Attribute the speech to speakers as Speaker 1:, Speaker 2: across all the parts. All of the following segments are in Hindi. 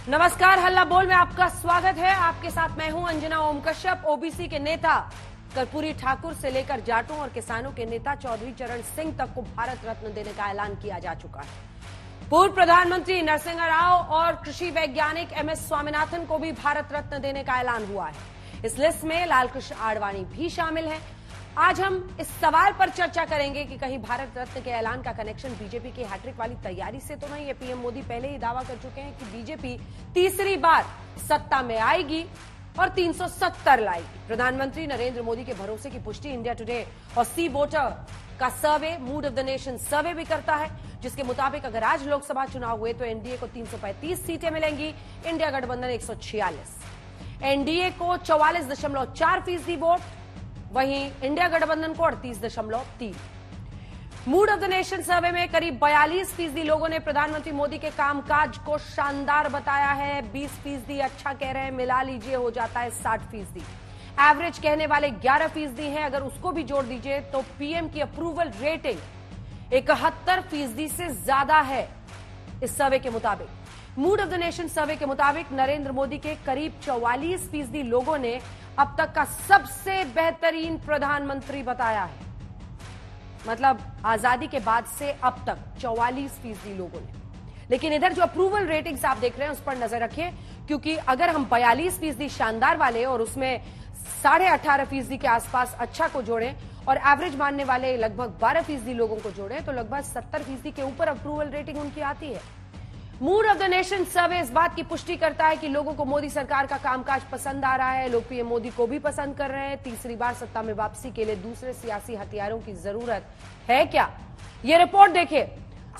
Speaker 1: नमस्कार, हल्ला बोल में आपका स्वागत है। आपके साथ मैं हूं अंजना ओम कश्यप। ओबीसी के नेता कर्पूरी ठाकुर से लेकर जाटों और किसानों के नेता चौधरी चरण सिंह तक को भारत रत्न देने का ऐलान किया जा चुका है। पूर्व प्रधानमंत्री नरसिंह राव और कृषि वैज्ञानिक एमएस स्वामीनाथन को भी भारत रत्न देने का ऐलान हुआ है। इस लिस्ट में लालकृष्ण आडवाणी भी शामिल है। आज हम इस सवाल पर चर्चा करेंगे कि कहीं भारत रत्न के ऐलान का कनेक्शन बीजेपी की हैट्रिक वाली तैयारी से तो नहीं है। पीएम मोदी पहले ही दावा कर चुके हैं कि बीजेपी तीसरी बार सत्ता में आएगी और 370 लाएगी। प्रधानमंत्री नरेंद्र मोदी के भरोसे की पुष्टि इंडिया टुडे और सी वोटर का survey mood of the nation survey भी करता है, जिसके मुताबिक अगर आज लोकसभा चुनाव हुए तो एनडीए को 335 सीटें मिलेंगी, इंडिया गठबंधन 146, एनडीए को 44.4% वोट, वहीं इंडिया गठबंधन को 38.3। मूड ऑफ द नेशन सर्वे में करीब 42% लोगों ने प्रधानमंत्री मोदी के कामकाज को शानदार बताया है। 20% अच्छा कह रहे हैं, मिला लीजिए हो जाता है 60%। एवरेज कहने वाले 11% हैं। अगर उसको भी जोड़ दीजिए तो पीएम की अप्रूवल रेटिंग 71% से ज्यादा है। इस सर्वे के मुताबिक, मूड ऑफ द नेशन सर्वे के मुताबिक नरेंद्र मोदी के करीब 44% लोगों ने अब तक का सबसे बेहतरीन प्रधानमंत्री बताया है। मतलब आजादी के बाद से अब तक 44% लोगों ने। लेकिन इधर जो अप्रूवल रेटिंग्स आप देख रहे हैं उस पर नजर रखिए, क्योंकि अगर हम 42% शानदार वाले और उसमें 18.5% के आसपास अच्छा को जोड़ें और एवरेज मानने वाले लगभग 12% लोगों को जोड़ें तो लगभग 70% के ऊपर अप्रूवल रेटिंग उनकी आती है। मूड ऑफ द नेशन सर्वे इस बात की पुष्टि करता है कि लोगों को मोदी सरकार का कामकाज पसंद आ रहा है। लोग पीएम मोदी को भी पसंद कर रहे हैं। तीसरी बार सत्ता में वापसी के लिए दूसरे सियासी हथियारों की जरूरत है क्या? ये रिपोर्ट देखिए।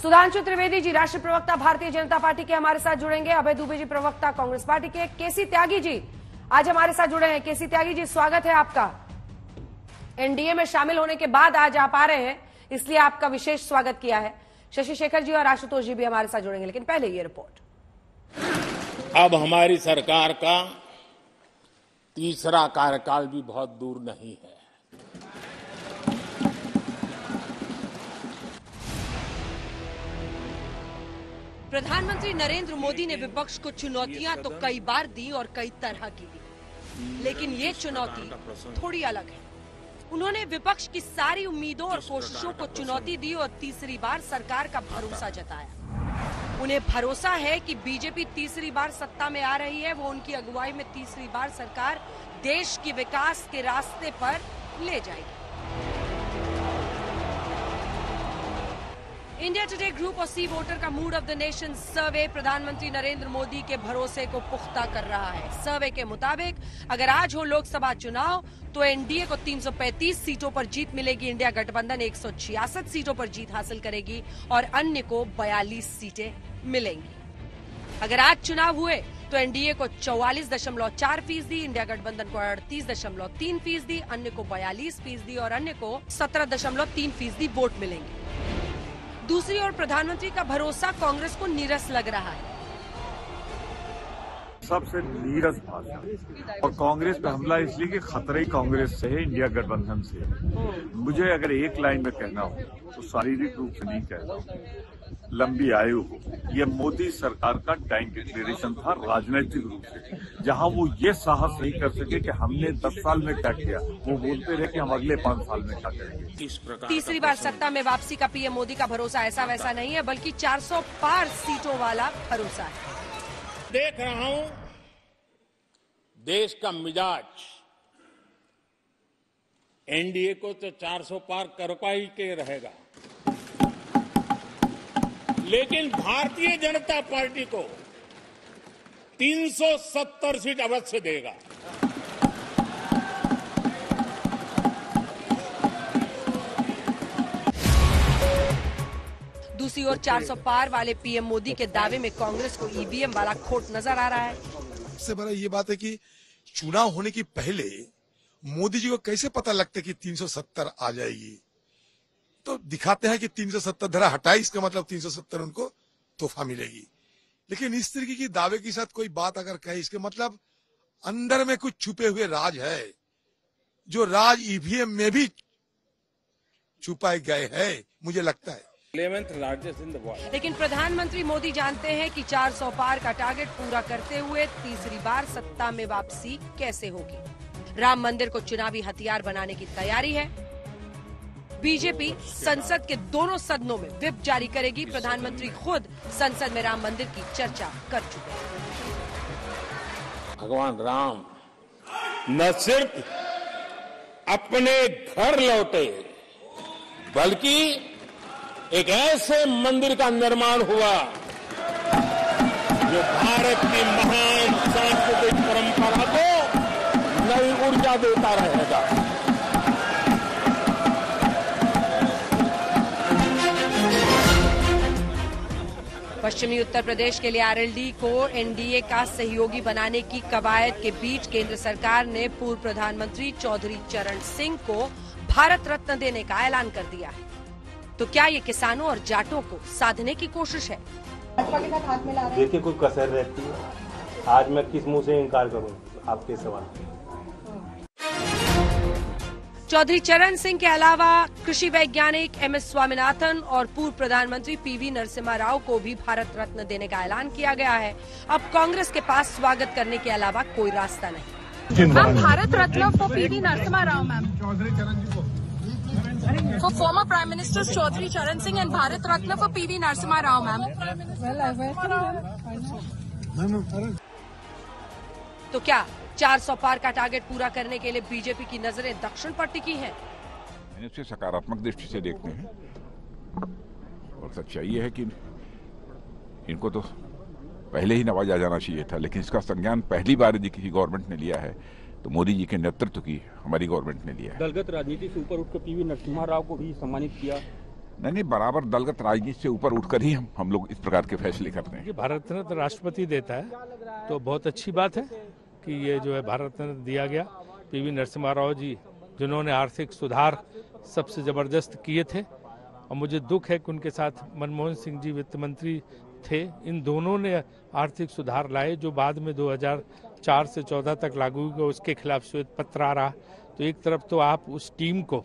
Speaker 1: सुधांशु त्रिवेदी जी, राष्ट्रीय प्रवक्ता भारतीय जनता पार्टी के, हमारे साथ जुड़ेंगे। अभय दुबे जी, प्रवक्ता कांग्रेस पार्टी के। केसी त्यागी जी आज हमारे साथ जुड़े हैं। केसी त्यागी जी, स्वागत है आपका। एनडीए में शामिल होने के बाद आज आप आ रहे हैं, इसलिए आपका विशेष स्वागत किया है। शशि शेखर जी और आशुतोष जी भी हमारे साथ जुड़ेंगे, लेकिन पहले ये रिपोर्ट।
Speaker 2: अब हमारी सरकार का तीसरा कार्यकाल भी बहुत दूर नहीं है।
Speaker 1: प्रधानमंत्री नरेंद्र मोदी ने विपक्ष को चुनौतियां तो कई बार दी और कई तरह की दी, लेकिन ये चुनौती थोड़ी अलग है। उन्होंने विपक्ष की सारी उम्मीदों और कोशिशों को चुनौती दी और तीसरी बार सरकार का भरोसा जताया। उन्हें भरोसा है कि बीजेपी तीसरी बार सत्ता में आ रही है। वो उनकी अगुवाई में तीसरी बार सरकार देश की विकास के रास्ते पर ले जाएगी। इंडिया टुडे ग्रुप और सी वोटर का मूड ऑफ द नेशन सर्वे प्रधानमंत्री नरेंद्र मोदी के भरोसे को पुख्ता कर रहा है। सर्वे के मुताबिक अगर आज हो लोकसभा चुनाव तो एनडीए को 335 सीटों पर जीत मिलेगी, इंडिया गठबंधन 166 सीटों पर जीत हासिल करेगी और अन्य को 42 सीटें मिलेंगी। अगर आज चुनाव हुए तो एनडीए को 44.4%, इंडिया गठबंधन को 38.3%, अन्य को 42% और अन्य को 17.3% वोट मिलेंगे। दूसरी ओर प्रधानमंत्री का भरोसा कांग्रेस को नीरस लग रहा है।
Speaker 3: सबसे नीरस भाषा और कांग्रेस पे हमला इसलिए कि खतरा ही कांग्रेस से है, इंडिया गठबंधन से। मुझे अगर एक लाइन में कहना हो तो शारीरिक रूप से नहीं कहना हो, लंबी आयु हो। ये मोदी सरकार का डाइंग डिक्लेरेशन था राजनीतिक रूप से, जहां वो ये साहस नहीं कर सके कि हमने 10 साल में क्या किया। वो बोलते रहे कि हम अगले 5 साल में क्या करेंगे।
Speaker 1: तीसरी बार सत्ता में वापसी का पीएम मोदी का भरोसा ऐसा वैसा नहीं है, बल्कि 400 पार सीटों वाला भरोसा है।
Speaker 2: देख रहा हूं देश का मिजाज, एनडीए को तो 400 पार कर पाई के रहेगा, लेकिन भारतीय जनता पार्टी को 370 सीट अवश्य देगा।
Speaker 1: दूसरी ओर 400 पार वाले पीएम मोदी के दावे में कांग्रेस को ईवीएम वाला खोट नजर आ रहा है।
Speaker 4: सबसे बड़ा ये बात है कि चुनाव होने की पहले मोदी जी को कैसे पता लगता है कि 370 आ जाएगी, तो दिखाते हैं कि 370 धरा हटाई, इसका मतलब 370 उनको तोहफा मिलेगी। लेकिन इस तरीके की दावे के साथ कोई बात अगर कहे, इसके मतलब अंदर में कुछ छुपे हुए राज है, जो राज ईवीएम में भी छुपाए गए हैं। मुझे लगता है
Speaker 2: 11th largest in the world.
Speaker 1: लेकिन प्रधानमंत्री मोदी जानते हैं कि 400 पार का टारगेट पूरा करते हुए तीसरी बार सत्ता में वापसी कैसे होगी। राम मंदिर को चुनावी हथियार बनाने की तैयारी है। बीजेपी संसद के दोनों सदनों में व्हिप जारी करेगी। प्रधानमंत्री खुद संसद में राम मंदिर की चर्चा कर चुके हैं।
Speaker 2: भगवान राम न सिर्फ अपने घर लौटे बल्कि एक ऐसे मंदिर का निर्माण हुआ जो भारत की महान सांस्कृतिक परंपरा को नई ऊर्जा देता रहेगा।
Speaker 1: पश्चिमी उत्तर प्रदेश के लिए आरएलडी को एनडीए का सहयोगी बनाने की कवायद के बीच केंद्र सरकार ने पूर्व प्रधानमंत्री चौधरी चरण सिंह को भारत रत्न देने का ऐलान कर दिया है। तो क्या ये किसानों और जाटों को साधने की कोशिश है?
Speaker 5: देखिए, कोई कसर रहती है। आज मैं किस मुंह से इनकार करूं आपके सवाल।
Speaker 1: चौधरी चरण सिंह के अलावा कृषि वैज्ञानिक एमएस स्वामीनाथन और पूर्व प्रधानमंत्री पीवी नरसिम्हा राव को भी भारत रत्न देने का ऐलान किया गया है। अब कांग्रेस के पास स्वागत करने के अलावा कोई रास्ता नहीं।
Speaker 6: Ma'am, Bharat Ratna for PV Narasimha Rao ma'am, for former prime minister Chaudhary Charan Singh and Bharat Ratna for PV Narasimha Rao ma'am.
Speaker 1: तो क्या 400 पार का टारगेट पूरा करने के लिए बीजेपी की नजरें दक्षिण पर टिकी हैं?
Speaker 7: मैंने उसे सकारात्मक दृष्टि से देखते हैं और सच्चाई ये है कि इनको तो पहले ही नवाजा जाना चाहिए था, लेकिन इसका संज्ञान पहली बार यदि किसी गवर्नमेंट ने लिया है तो मोदी जी के नेतृत्व की हमारी गवर्नमेंट ने लिया है।
Speaker 8: दलगत राजनीति से ऊपर उठकर पीवी नरसिम्हा राव को भी सम्मानित किया।
Speaker 7: नहीं, बराबर दलगत राजनीति से ऊपर उठकर ही हम लोग इस प्रकार के फैसले करते हैं।
Speaker 9: भारत रत्न राष्ट्रपति देता है तो बहुत अच्छी बात है कि ये जो है भारत रत्न दिया गया। पीवी नरसिम्हा राव जी जिन्होंने आर्थिक सुधार सबसे जबरदस्त किए थे, और मुझे दुख है कि उनके साथ मनमोहन सिंह जी वित्त मंत्री थे। इन दोनों ने आर्थिक सुधार लाए जो बाद में 2004 से 14 तक लागू हुए। उसके खिलाफ श्वेत पत्र आ रहा। तो एक तरफ तो आप उस टीम को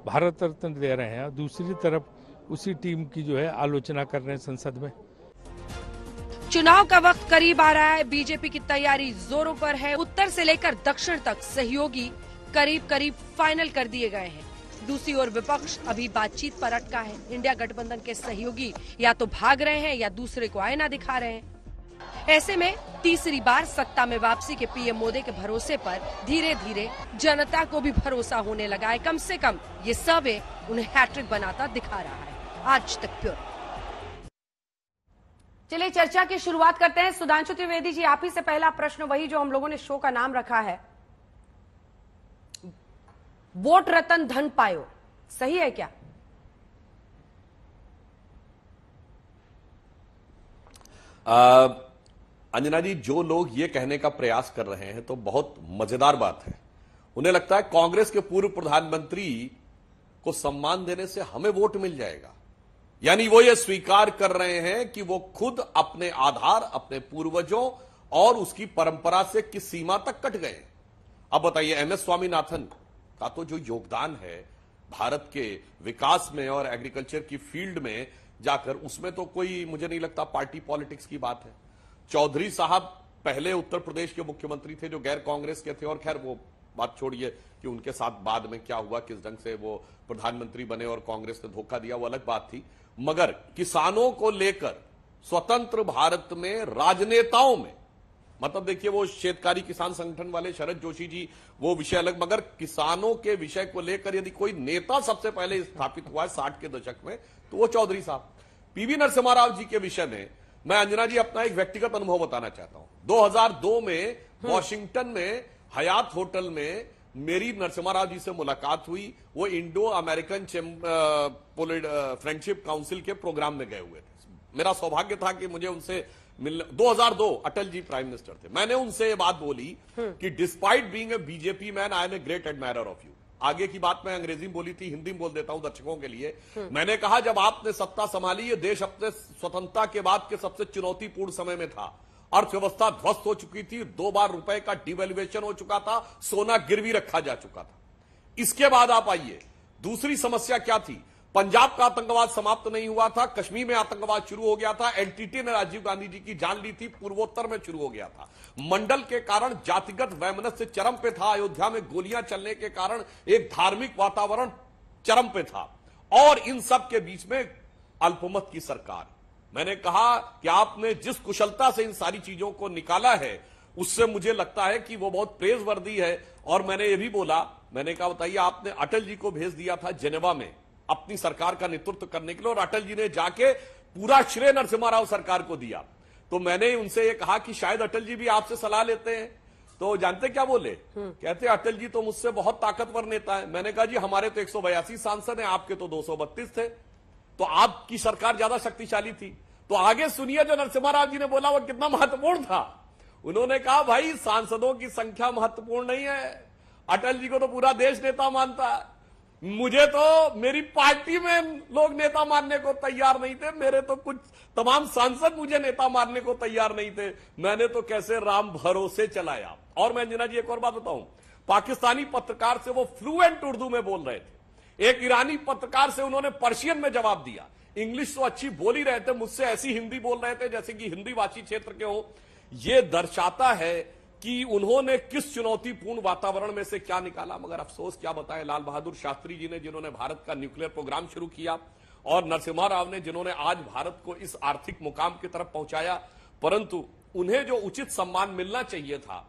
Speaker 9: भारत रत्न दे रहे हैं, दूसरी तरफ उसी टीम की जो है आलोचना कर रहे हैं संसद में।
Speaker 1: चुनाव का वक्त करीब आ रहा है। बीजेपी की तैयारी जोरों पर है। उत्तर से लेकर दक्षिण तक सहयोगी करीब करीब फाइनल कर दिए गए हैं। दूसरी ओर विपक्ष अभी बातचीत पर अटका है। इंडिया गठबंधन के सहयोगी या तो भाग रहे हैं या दूसरे को आईना दिखा रहे हैं। ऐसे में तीसरी बार सत्ता में वापसी के पीएम मोदी के भरोसे पर धीरे धीरे जनता को भी भरोसा होने लगा है। कम से कम ये सर्वे उन्हें हैट्रिक बनाता दिखा रहा है। आज तक प्योर। चलिए चर्चा की शुरुआत करते हैं। सुधांशु त्रिवेदी जी, आप ही से पहला प्रश्न वही जो हम लोगों ने शो का नाम रखा है, वोट रतन धन पायो, सही है क्या?
Speaker 10: अंजना जी, जो लोग ये कहने का प्रयास कर रहे हैं तो बहुत मजेदार बात है। उन्हें लगता है कांग्रेस के पूर्व प्रधानमंत्री को सम्मान देने से हमें वोट मिल जाएगा। यानी वो ये स्वीकार कर रहे हैं कि वो खुद अपने आधार, अपने पूर्वजों और उसकी परंपरा से किस सीमा तक कट गए। अब बताइए, एमएस स्वामीनाथन का तो जो योगदान है भारत के विकास में और एग्रीकल्चर की फील्ड में जाकर, उसमें तो कोई मुझे नहीं लगता पार्टी पॉलिटिक्स की बात है। चौधरी साहब पहले उत्तर प्रदेश के मुख्यमंत्री थे जो गैर कांग्रेस के थे, और खैर वो बात छोड़िए कि उनके साथ बाद में क्या हुआ, किस ढंग से वो प्रधानमंत्री बने और कांग्रेस ने धोखा दिया, वो अलग बात थी। मगर किसानों को लेकर स्वतंत्र भारत में राजनेताओं में, मतलब देखिए वो शेतकारी किसान संगठन वाले शरद जोशी जी, वो विषय अलग, मगर किसानों के विषय को लेकर यदि कोई नेता सबसे पहले स्थापित हुआ है 60 के दशक में, तो वो चौधरी साहब। पीवी नरसिम्हा राव जी के विषय में मैं अंजना जी अपना एक व्यक्तिगत अनुभव बताना चाहता हूं। 2002 में वॉशिंगटन में हयात होटल में मेरी नरसिम्हा राव जी से मुलाकात हुई। वो इंडो अमेरिकन फ्रेंडशिप काउंसिल के प्रोग्राम में गए हुए थे। मेरा सौभाग्य था कि मुझे उनसे मिलने, 2002 अटल जी प्राइम मिनिस्टर थे। मैंने उनसे ये बात बोली कि despite being a BJP man, I am a great admirer of you. आगे की बात मैं अंग्रेजी में बोली थी, हिंदी में बोल देता हूं दर्शकों के लिए। मैंने कहा, जब आपने सत्ता संभाली, ये देश अपने स्वतंत्रता के बाद के सबसे चुनौतीपूर्ण समय में था। अर्थव्यवस्था ध्वस्त हो चुकी थी, 2 बार रुपए का डिवैल्यूएशन हो चुका था, सोना गिरवी रखा जा चुका था। इसके बाद आप आइए, दूसरी समस्या क्या थी? पंजाब का आतंकवाद समाप्त नहीं हुआ था, कश्मीर में आतंकवाद शुरू हो गया था, एलटीटी ने राजीव गांधी जी की जान ली थी, पूर्वोत्तर में शुरू हो गया था, मंडल के कारण जातिगत वैमनस्य चरम पे था, अयोध्या में गोलियां चलने के कारण एक धार्मिक वातावरण चरम पे था, और इन सब के बीच में अल्पमत की सरकार। मैंने कहा कि आपने जिस कुशलता से इन सारी चीजों को निकाला है, उससे मुझे लगता है कि वो बहुत प्रेजवर्दी है। और मैंने ये भी बोला, मैंने कहा बताइए, आपने अटल जी को भेज दिया था जेनेवा में अपनी सरकार का नेतृत्व करने के लिए, और अटल जी ने जाके पूरा श्रेय नरसिम्हा राव सरकार को दिया। तो मैंने उनसे ये कहा कि शायद अटल जी भी आपसे सलाह लेते हैं। तो जानते क्या बोले? कहते अटल जी तो मुझसे बहुत ताकतवर नेता है। मैंने कहा जी हमारे तो 182 सांसद हैं, आपके तो 232 थे, तो आपकी सरकार ज्यादा शक्तिशाली थी। तो आगे सुनिए जो नरसिम्हा राव जी ने बोला वो कितना महत्वपूर्ण था। उन्होंने कहा भाई सांसदों की संख्या महत्वपूर्ण नहीं है, अटल जी को तो पूरा देश नेता मानता है, मुझे तो मेरी पार्टी में लोग नेता मानने को तैयार नहीं थे, मेरे तो कुछ तमाम सांसद मुझे नेता मानने को तैयार नहीं थे, मैंने तो कैसे राम भरोसे चलाया। और मैं अंजना जी एक और बात बताऊं, पाकिस्तानी पत्रकार से वो फ्लुएंट उर्दू में बोल रहे थे, एक ईरानी पत्रकार से उन्होंने पर्शियन में जवाब दिया, इंग्लिश तो अच्छी बोल ही रहे थे, मुझसे ऐसी हिंदी बोल रहे थे जैसे कि हिंदी भाषी क्षेत्र के हो। ये दर्शाता है कि उन्होंने किस चुनौतीपूर्ण वातावरण में से क्या निकाला। मगर अफसोस क्या बताएं, लाल बहादुर शास्त्री जी ने जिन्होंने भारत का न्यूक्लियर प्रोग्राम शुरू किया, और नरसिम्हा राव ने जिन्होंने आज भारत को इस आर्थिक मुकाम की तरफ पहुंचाया, परंतु उन्हें जो उचित सम्मान मिलना चाहिए था,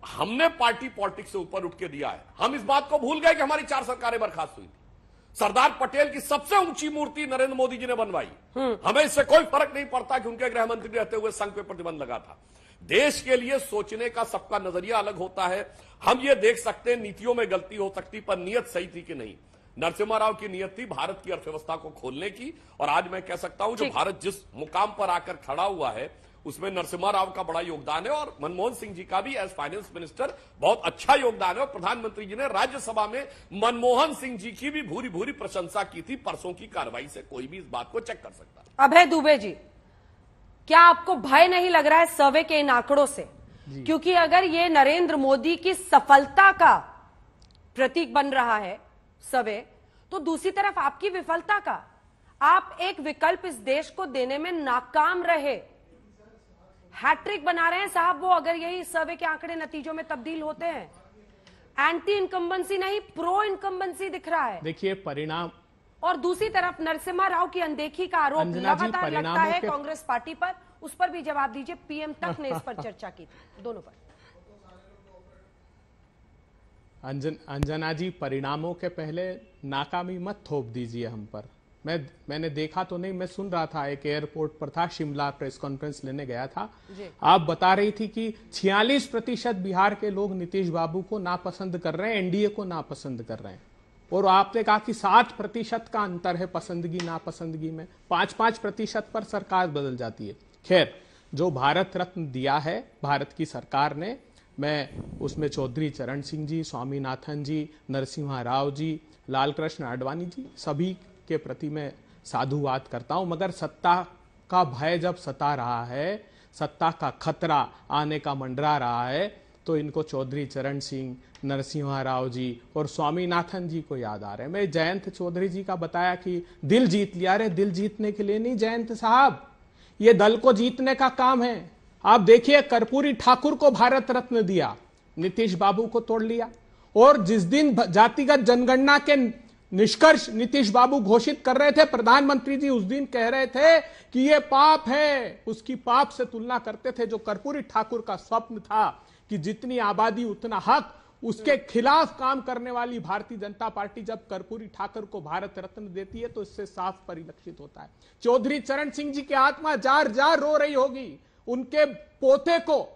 Speaker 10: हमने पार्टी पॉलिटिक्स से ऊपर उठ के दिया है। हम इस बात को भूल गए कि हमारी 4 सरकारें बर्खास्त हुई थी, सरदार पटेल की सबसे ऊंची मूर्ति नरेंद्र मोदी जी ने बनवाई। हमें इससे कोई फर्क नहीं पड़ता कि उनके गृह मंत्री रहते हुए संघ पे प्रतिबंध लगा था। देश के लिए सोचने का सबका नजरिया अलग होता है। हम ये देख सकते हैं नीतियों में गलती हो सकती, पर नीयत सही थी कि नहीं। नरसिम्हा राव की नीयत थी भारत की अर्थव्यवस्था को खोलने की, और आज मैं कह सकता हूं जो भारत जिस मुकाम पर आकर खड़ा हुआ है उसमें नरसिम्हा राव का बड़ा योगदान है, और मनमोहन सिंह जी का भी एज फाइनेंस मिनिस्टर बहुत अच्छा योगदान है। और प्रधानमंत्री जी ने राज्यसभा में मनमोहन सिंह जी की भी भूरी भूरी प्रशंसा की थी। परसों की कार्रवाई से कोई भी इस बात को चेक कर सकता है।
Speaker 1: अभय दुबे जी, क्या आपको भय नहीं लग रहा है सर्वे के इन आंकड़ों से? क्योंकि अगर ये नरेंद्र मोदी की सफलता का प्रतीक बन रहा है सर्वे, तो दूसरी तरफ आपकी विफलता का। आप एक विकल्प इस देश को देने में नाकाम रहे, हैट्रिक बना रहे हैं साहब वो, अगर यही सर्वे के आंकड़े नतीजों में तब्दील होते हैं। एंटी इनकम्बेंसी नहीं, प्रो इनकम्बेंसी दिख रहा है।
Speaker 11: देखिए परिणाम,
Speaker 1: और दूसरी तरफ नरसिम्हा राव की अनदेखी का आरोप लगातार लगता है कांग्रेस पार्टी पर, उस पर भी जवाब दीजिए। पीएम तक ने इस पर चर्चा की थी, दोनों पर।
Speaker 11: अंजना जी, परिणामों के पहले नाकामी मत थोप दीजिए हम पर। मैंने देखा तो नहीं, मैं सुन रहा था, एक एयरपोर्ट पर था, शिमला प्रेस कॉन्फ्रेंस लेने गया था। आप बता रही थी कि 46% बिहार के लोग नीतीश बाबू को नापसंद कर रहे हैं, एनडीए को नापसंद कर रहे हैं, और आपने कहा कि 60% का अंतर है पसंदगी नापसंदगी में, 5-5% पर सरकार बदल जाती है। खैर, जो भारत रत्न दिया है भारत की सरकार ने, मैं उसमें चौधरी चरण सिंह जी, स्वामीनाथन जी, नरसिम्हा राव जी, लाल कृष्ण आडवाणी जी, सभी के प्रति मैं साधुवाद करता हूं। मगर सत्ता का भय जब सता रहा है, सत्ता का खतरा आने का मंडरा रहा है, तो इनको चौधरी चरण सिंह, नरसिम्हा राव जी और स्वामीनाथन जी को याद आ रहे हैं। मैं जयंत चौधरी जी का बताया कि दिल जीत लिया। अरे दिल जीतने के लिए नहीं जयंत साहब, ये दल को जीतने का काम है। आप देखिए, कर्पूरी ठाकुर को भारत रत्न दिया, नीतीश बाबू को तोड़ लिया। और जिस दिन जातिगत जनगणना के निष्कर्ष नीतीश बाबू घोषित कर रहे थे, प्रधानमंत्री जी उस दिन कह रहे थे कि ये पाप है, उसकी पाप से तुलना करते थे। जो कर्पूरी ठाकुर का स्वप्न था कि जितनी आबादी उतना हक, उसके खिलाफ काम करने वाली भारतीय जनता पार्टी जब कर्पूरी ठाकुर को भारत रत्न देती है तो इससे साफ परिलक्षित होता है। चौधरी चरण सिंह जी की आत्मा जार जार रो रही होगी, उनके पोते को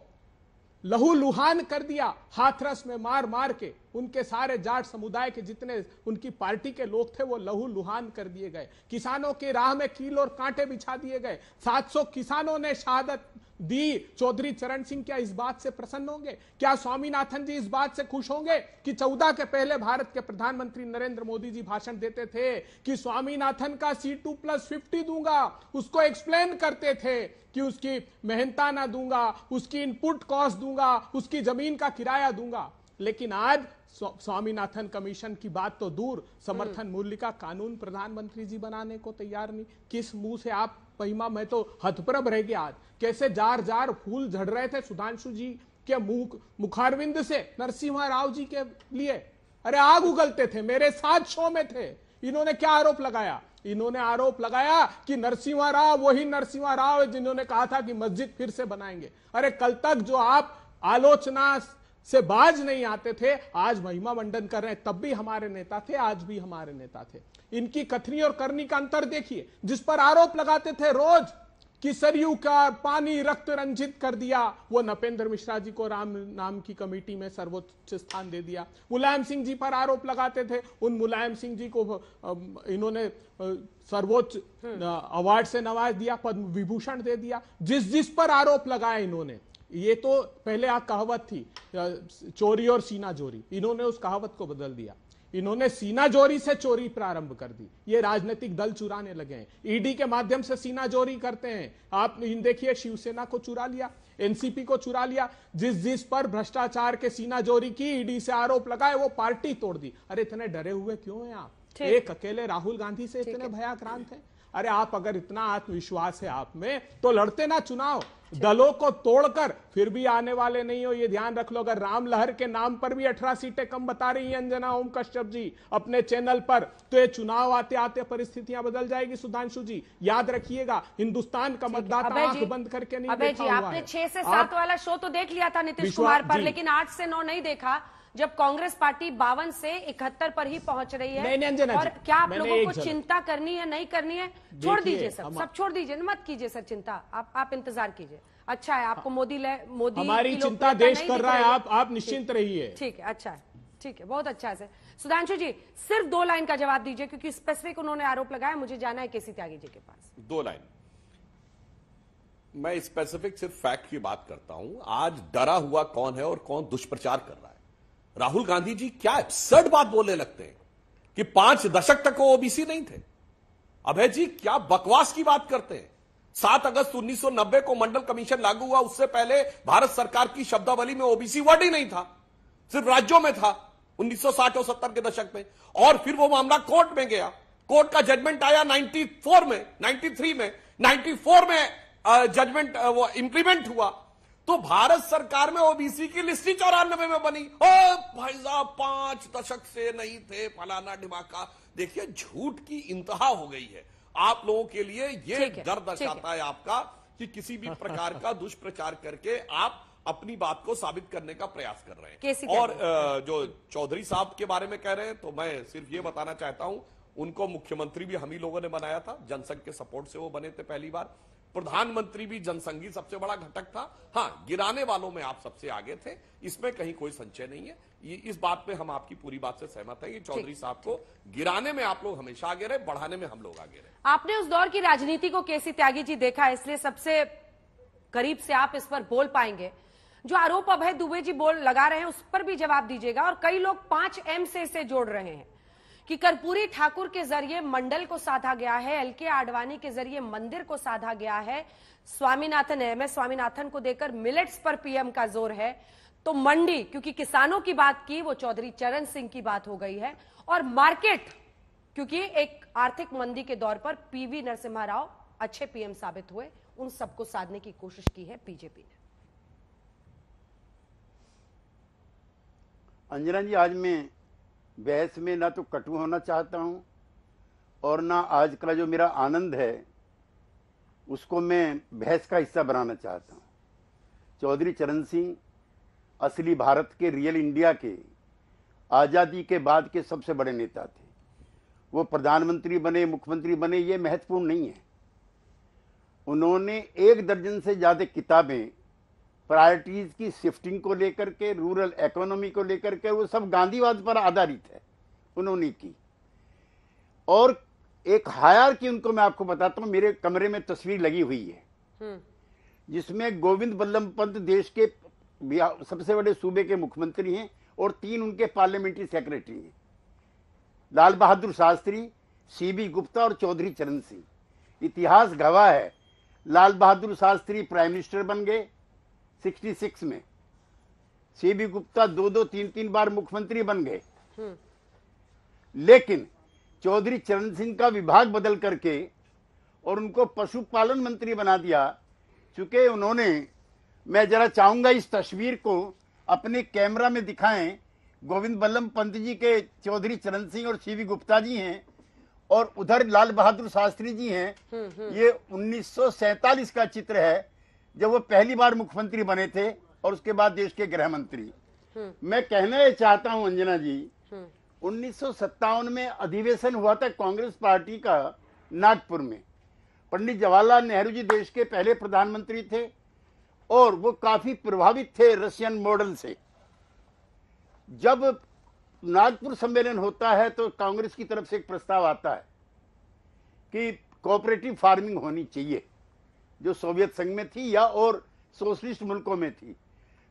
Speaker 11: लहू लुहान कर दिया, हाथरस में मार मार के उनके सारे जाट समुदाय के जितने उनकी पार्टी के लोग थे वो लहू लुहान कर दिए गए। किसानों की राह में कील और कांटे बिछा दिए गए। 700 किसानों ने शहादत दी। चौधरी चरण सिंह क्या इस बात से प्रसन्न होंगे? क्या स्वामीनाथन जी इस बात से खुश होंगे कि 14 के पहले भारत के प्रधानमंत्री नरेंद्र मोदी जी भाषण देते थे कि स्वामीनाथन का C2+50 दूंगा, उसको एक्सप्लेन करते थे कि उसकी मेहनताना दूंगा, उसकी इनपुट कॉस्ट दूंगा, उसकी जमीन का किराया दूंगा। लेकिन आज स्वामीनाथन कमीशन की बात तो दूर, समर्थन मूल्य का कानून प्रधानमंत्री जी बनाने को तैयार नहीं। किस मुंह से आप महिमा, मैं तो हतप्रभ रह गया आज, कैसे जार जार फूल झड़ रहे थे सुधांशु जी के मुखारविंद से नरसिम्हा राव जी के लिए। अरे आग उगलते थे, मेरे साथ शो में थे। इन्होंने क्या आरोप लगाया? इन्होंने आरोप लगाया कि नरसिम्हा राव वही नरसिम्हा राव है जिन्होंने कहा था कि मस्जिद फिर से बनाएंगे। अरे कल तक जो आप आलोचना से बाज नहीं आते थे, आज महिमा मंडन कर रहे हैं। तब भी हमारे नेता थे, आज भी हमारे नेता थे। इनकी कथनी और करनी का अंतर देखिए। जिस पर आरोप लगाते थे रोज कि सरयू का पानी रक्त रंजित कर दिया, वो नपेंद्र मिश्रा जी को राम नाम की कमेटी में सर्वोच्च स्थान दे दिया। मुलायम सिंह जी पर आरोप लगाते थे, उन मुलायम सिंह जी को इन्होंने सर्वोच्च अवार्ड से नवाज दिया, पद्म विभूषण दे दिया। जिस पर आरोप लगाया इन्होंने, ये तो पहले कहावत थी चोरी और सीना जोरी, इन्होंने उस कहावत को बदल दिया। इन्होंने सीना जोरी से चोरी प्रारंभ कर दी। ये राजनीतिक दल चुराने लगे हैं, ईडी के माध्यम से सीना जोरी करते हैं। आप देखिए, शिवसेना को चुरा लिया, एनसीपी को चुरा लिया। जिस पर भ्रष्टाचार के सीना जोरी की, ईडी से आरोप लगाए, वो पार्टी तोड़ दी। अरे इतने डरे हुए क्यों हैं आप? एक अकेले राहुल गांधी से इतने भयाक्रांत हैं? अरे आप अगर इतना आत्मविश्वास है आप में, तो लड़ते ना चुनाव, दलों को तोड़कर फिर भी आने वाले नहीं हो, ये ध्यान रख लो। अगर राम लहर के नाम पर भी 18 सीटें कम बता रही है अंजना ओम कश्यप जी अपने चैनल पर, तो ये चुनाव आते आते परिस्थितियां बदल जाएगी। सुधांशु जी याद रखिएगा, हिंदुस्तान का मतदाता आंख बंद करके नहीं देखा हुआ है।
Speaker 1: आपने 6 से 7 वाला शो तो देख लिया था नीतीश कुमार पर, लेकिन 8 से 9 नहीं देखा, जब कांग्रेस पार्टी 52 से 71 पर ही पहुंच रही है।
Speaker 11: नहीं,
Speaker 1: और क्या आप लोगों को चिंता करनी है, नहीं करनी है? छोड़ दीजिए, सब छोड़ दीजिए, मत कीजिए सर चिंता, आप इंतजार कीजिए। अच्छा है, आपको मोदी
Speaker 11: हमारी चिंता देश कर रहा है, आप निश्चिंत रहिए।
Speaker 1: ठीक है, अच्छा है, ठीक है, बहुत अच्छा है सर। सुधांशु जी सिर्फ 2 लाइन का जवाब दीजिए, क्योंकि स्पेसिफिक उन्होंने आरोप लगाया, मुझे जाना है केसी त्यागी जी के पास।
Speaker 10: 2 लाइन। मैं स्पेसिफिक सिर्फ फैक्ट की बात करता हूं। आज डरा हुआ कौन है और कौन दुष्प्रचार कर रहा है? राहुल गांधी जी क्या एब्सर्ड बात बोलने लगते हैं कि 5 दशक तक वो ओबीसी नहीं थे। अभय जी क्या बकवास की बात करते हैं। 7 अगस्त 1990 को मंडल कमीशन लागू हुआ, उससे पहले भारत सरकार की शब्दावली में ओबीसी वर्ड ही नहीं था, सिर्फ राज्यों में था 1960 और 70 के दशक में। और फिर वो मामला कोर्ट में गया, कोर्ट का जजमेंट आया 93 में जजमेंट वो इंप्लीमेंट हुआ। तो भारत सरकार में ओबीसी की लिस्ट 94 में बनी। ओ भाई साहब 5 दशक से नहीं थे, फलाना ढिमाका। देखिए झूठ की इंतहा हो गई है आप लोगों के लिए। ये डर दर्शाता है आपका कि किसी भी प्रकार का दुष्प्रचार करके आप अपनी बात को साबित करने का प्रयास कर रहे हैं। और जो चौधरी साहब के बारे में कह रहे हैं, तो मैं सिर्फ ये बताना चाहता हूं, उनको मुख्यमंत्री भी हम ही लोगों ने बनाया था, जनसंघ के सपोर्ट से वो बने थे पहली बार। प्रधानमंत्री भी जनसंघी सबसे बड़ा घटक था। हां, गिराने वालों में आप सबसे आगे थे, इसमें कहीं कोई संशय नहीं है। ये इस बात पे हम आपकी पूरी बात से सहमत है कि चौधरी साहब को गिराने में आप लोग हमेशा आगे रहे, बढ़ाने में हम लोग आगे रहे।
Speaker 1: आपने उस दौर की राजनीति को केसी त्यागी जी देखा है, इसलिए सबसे करीब से आप इस पर बोल पाएंगे। जो आरोप अभय दुबे जी लगा रहे हैं उस पर भी जवाब दीजिएगा। और कई लोग 5M से इसे जोड़ रहे हैं कि कर्पूरी ठाकुर के जरिए मंडल को साधा गया है, LK आडवाणी के जरिए मंदिर को साधा गया है, स्वामीनाथन MS स्वामीनाथन को देकर मिलेट्स पर PM का जोर है, तो मंडी क्योंकि किसानों की बात की वो चौधरी चरण सिंह की बात हो गई है, और मार्केट क्योंकि एक आर्थिक मंदी के दौर पर PV नरसिम्हा राव अच्छे PM साबित हुए, उन सबको साधने की कोशिश की है बीजेपी ने।
Speaker 12: अंजना जी, आज मैं बहस में ना तो कटु होना चाहता हूं और ना आज का जो मेरा आनंद है उसको मैं बहस का हिस्सा बनाना चाहता हूं। चौधरी चरण सिंह असली भारत के, रियल इंडिया के, आजादी के बाद के सबसे बड़े नेता थे। वो प्रधानमंत्री बने, मुख्यमंत्री बने, ये महत्वपूर्ण नहीं है। उन्होंने 1 दर्जन से ज्यादा किताबें प्रायोरिटीज की शिफ्टिंग को लेकर के, रूरल इकोनॉमी को लेकर के, वो सब गांधीवाद पर आधारित है, उन्होंने की। और एक हायरार्की उनको मैं आपको बताता हूं, मेरे कमरे में तस्वीर लगी हुई है जिसमें गोविंद बल्लभ पंत देश के सबसे बड़े सूबे के मुख्यमंत्री हैं और 3 उनके पार्लियामेंट्री सेक्रेटरी हैं, लाल बहादुर शास्त्री, CB गुप्ता और चौधरी चरण सिंह। इतिहास गवाह है, लाल बहादुर शास्त्री प्राइम मिनिस्टर बन गए 66 में, सीबी गुप्ता 2-2, 3-3 बार मुख्यमंत्री बन गए, लेकिन चौधरी चरण सिंह का विभाग बदल करके और उनको पशुपालन मंत्री बना दिया। चूंकि उन्होंने, मैं जरा चाहूंगा इस तस्वीर को अपने कैमरा में दिखाएं, गोविंद बल्लभ पंत जी के चौधरी चरण सिंह और सीबी गुप्ता जी हैं और उधर लाल बहादुर शास्त्री जी हैं। ये 1947 का चित्र है जब वो पहली बार मुख्यमंत्री बने थे और उसके बाद देश के गृह मंत्री। मैं कहना ये चाहता हूं अंजना जी, 1957 में अधिवेशन हुआ था कांग्रेस पार्टी का नागपुर में। पंडित जवाहरलाल नेहरू जी देश के पहले प्रधानमंत्री थे और वो काफी प्रभावित थे रशियन मॉडल से। जब नागपुर सम्मेलन होता है तो कांग्रेस की तरफ से एक प्रस्ताव आता है कि कोऑपरेटिव फार्मिंग होनी चाहिए, जो सोवियत संघ में थी या और सोशलिस्ट मुल्कों में थी।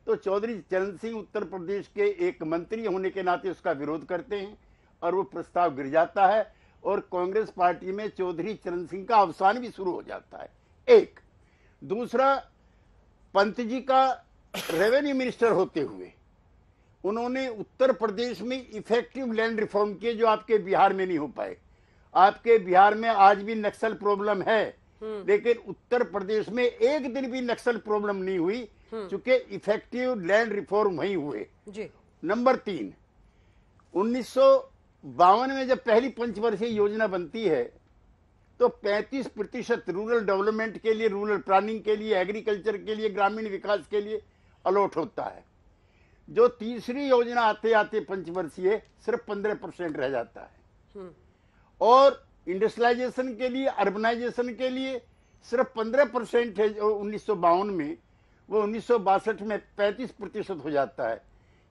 Speaker 12: तो चौधरी चरण सिंह उत्तर प्रदेश के एक मंत्री होने के नाते उसका विरोध करते हैं और वो प्रस्ताव गिर जाता है और कांग्रेस पार्टी में चौधरी चरण सिंह का अवसान भी शुरू हो जाता है। एक दूसरा, पंत जी का रेवेन्यू मिनिस्टर होते हुए उन्होंने उत्तर प्रदेश में इफेक्टिव लैंड रिफॉर्म किए, जो आपके बिहार में नहीं हो पाए। आपके बिहार में आज भी नक्सल प्रॉब्लम है, लेकिन उत्तर प्रदेश में एक दिन भी नक्सल प्रॉब्लम नहीं हुई, क्योंकि इफेक्टिव लैंड रिफॉर्म वहीं हुए। नंबर 3, 1952 में जब पहली पंचवर्षीय योजना बनती है तो 35% रूरल डेवलपमेंट के लिए, रूरल प्लानिंग के लिए, एग्रीकल्चर के लिए, ग्रामीण विकास के लिए अलॉट होता है। जो तीसरी योजना आते आते पंचवर्षीय सिर्फ 15% रह जाता है और इंडस्ट्रियलाइजेशन के लिए, अर्बनाइजेशन के लिए सिर्फ 15% है। 1952 में वो 1962 में 35% हो जाता है।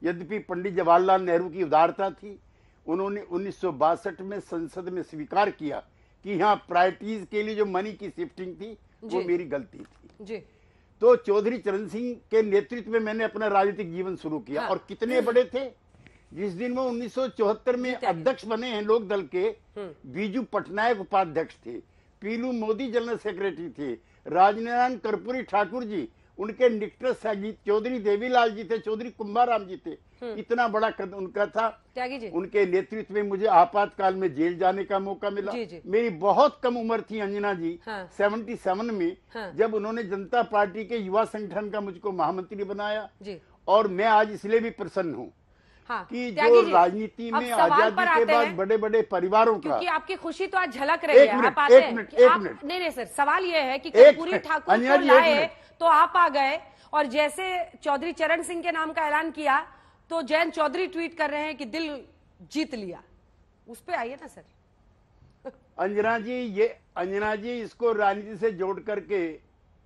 Speaker 12: यद्यपि पंडित जवाहरलाल नेहरू की उदारता थी, उन्होंने 1962 में संसद में स्वीकार किया कि यहाँ प्रायोरिटीज के लिए जो मनी की शिफ्टिंग थी वो मेरी गलती थी जी। तो चौधरी चरण सिंह के नेतृत्व में मैंने अपना राजनीतिक जीवन शुरू किया। और कितने बड़े थे, जिस दिन वो 1974 में अध्यक्ष बने हैं लोक दल के, बीजू पटनायक उपाध्यक्ष थे, पीलू मोदी जनरल सेक्रेटरी थे, राजनारायण कर्पूरी ठाकुर जी उनके निकटस्थ सहयोगी, चौधरी देवीलाल जी थे, चौधरी कुंभाराम जी थे। इतना बड़ा कद उनका था। उनके नेतृत्व में मुझे आपातकाल में जेल जाने का मौका मिला। मेरी बहुत कम उम्र थी अंजना जी, 77 में, जब उन्होंने जनता पार्टी के युवा संगठन का मुझको महामंत्री बनाया। और मैं आज इसलिए भी प्रसन्न हूँ कि जो राजनीति में आजादी के बाद बड़े बड़े परिवारों का,
Speaker 1: क्योंकि आपकी खुशी तो आज झलक रही है। एक मिनट। नहीं सर, सवाल ये है कि कर्पूरी ठाकुर को लाए तो आप आ गए और जैसे चौधरी चरण सिंह के नाम का ऐलान किया तो जयंत चौधरी ट्वीट कर रहे हैं कि दिल जीत लिया। उस पे आइए ना सर।
Speaker 12: अंजना जी इसको राजनीति से जोड़ करके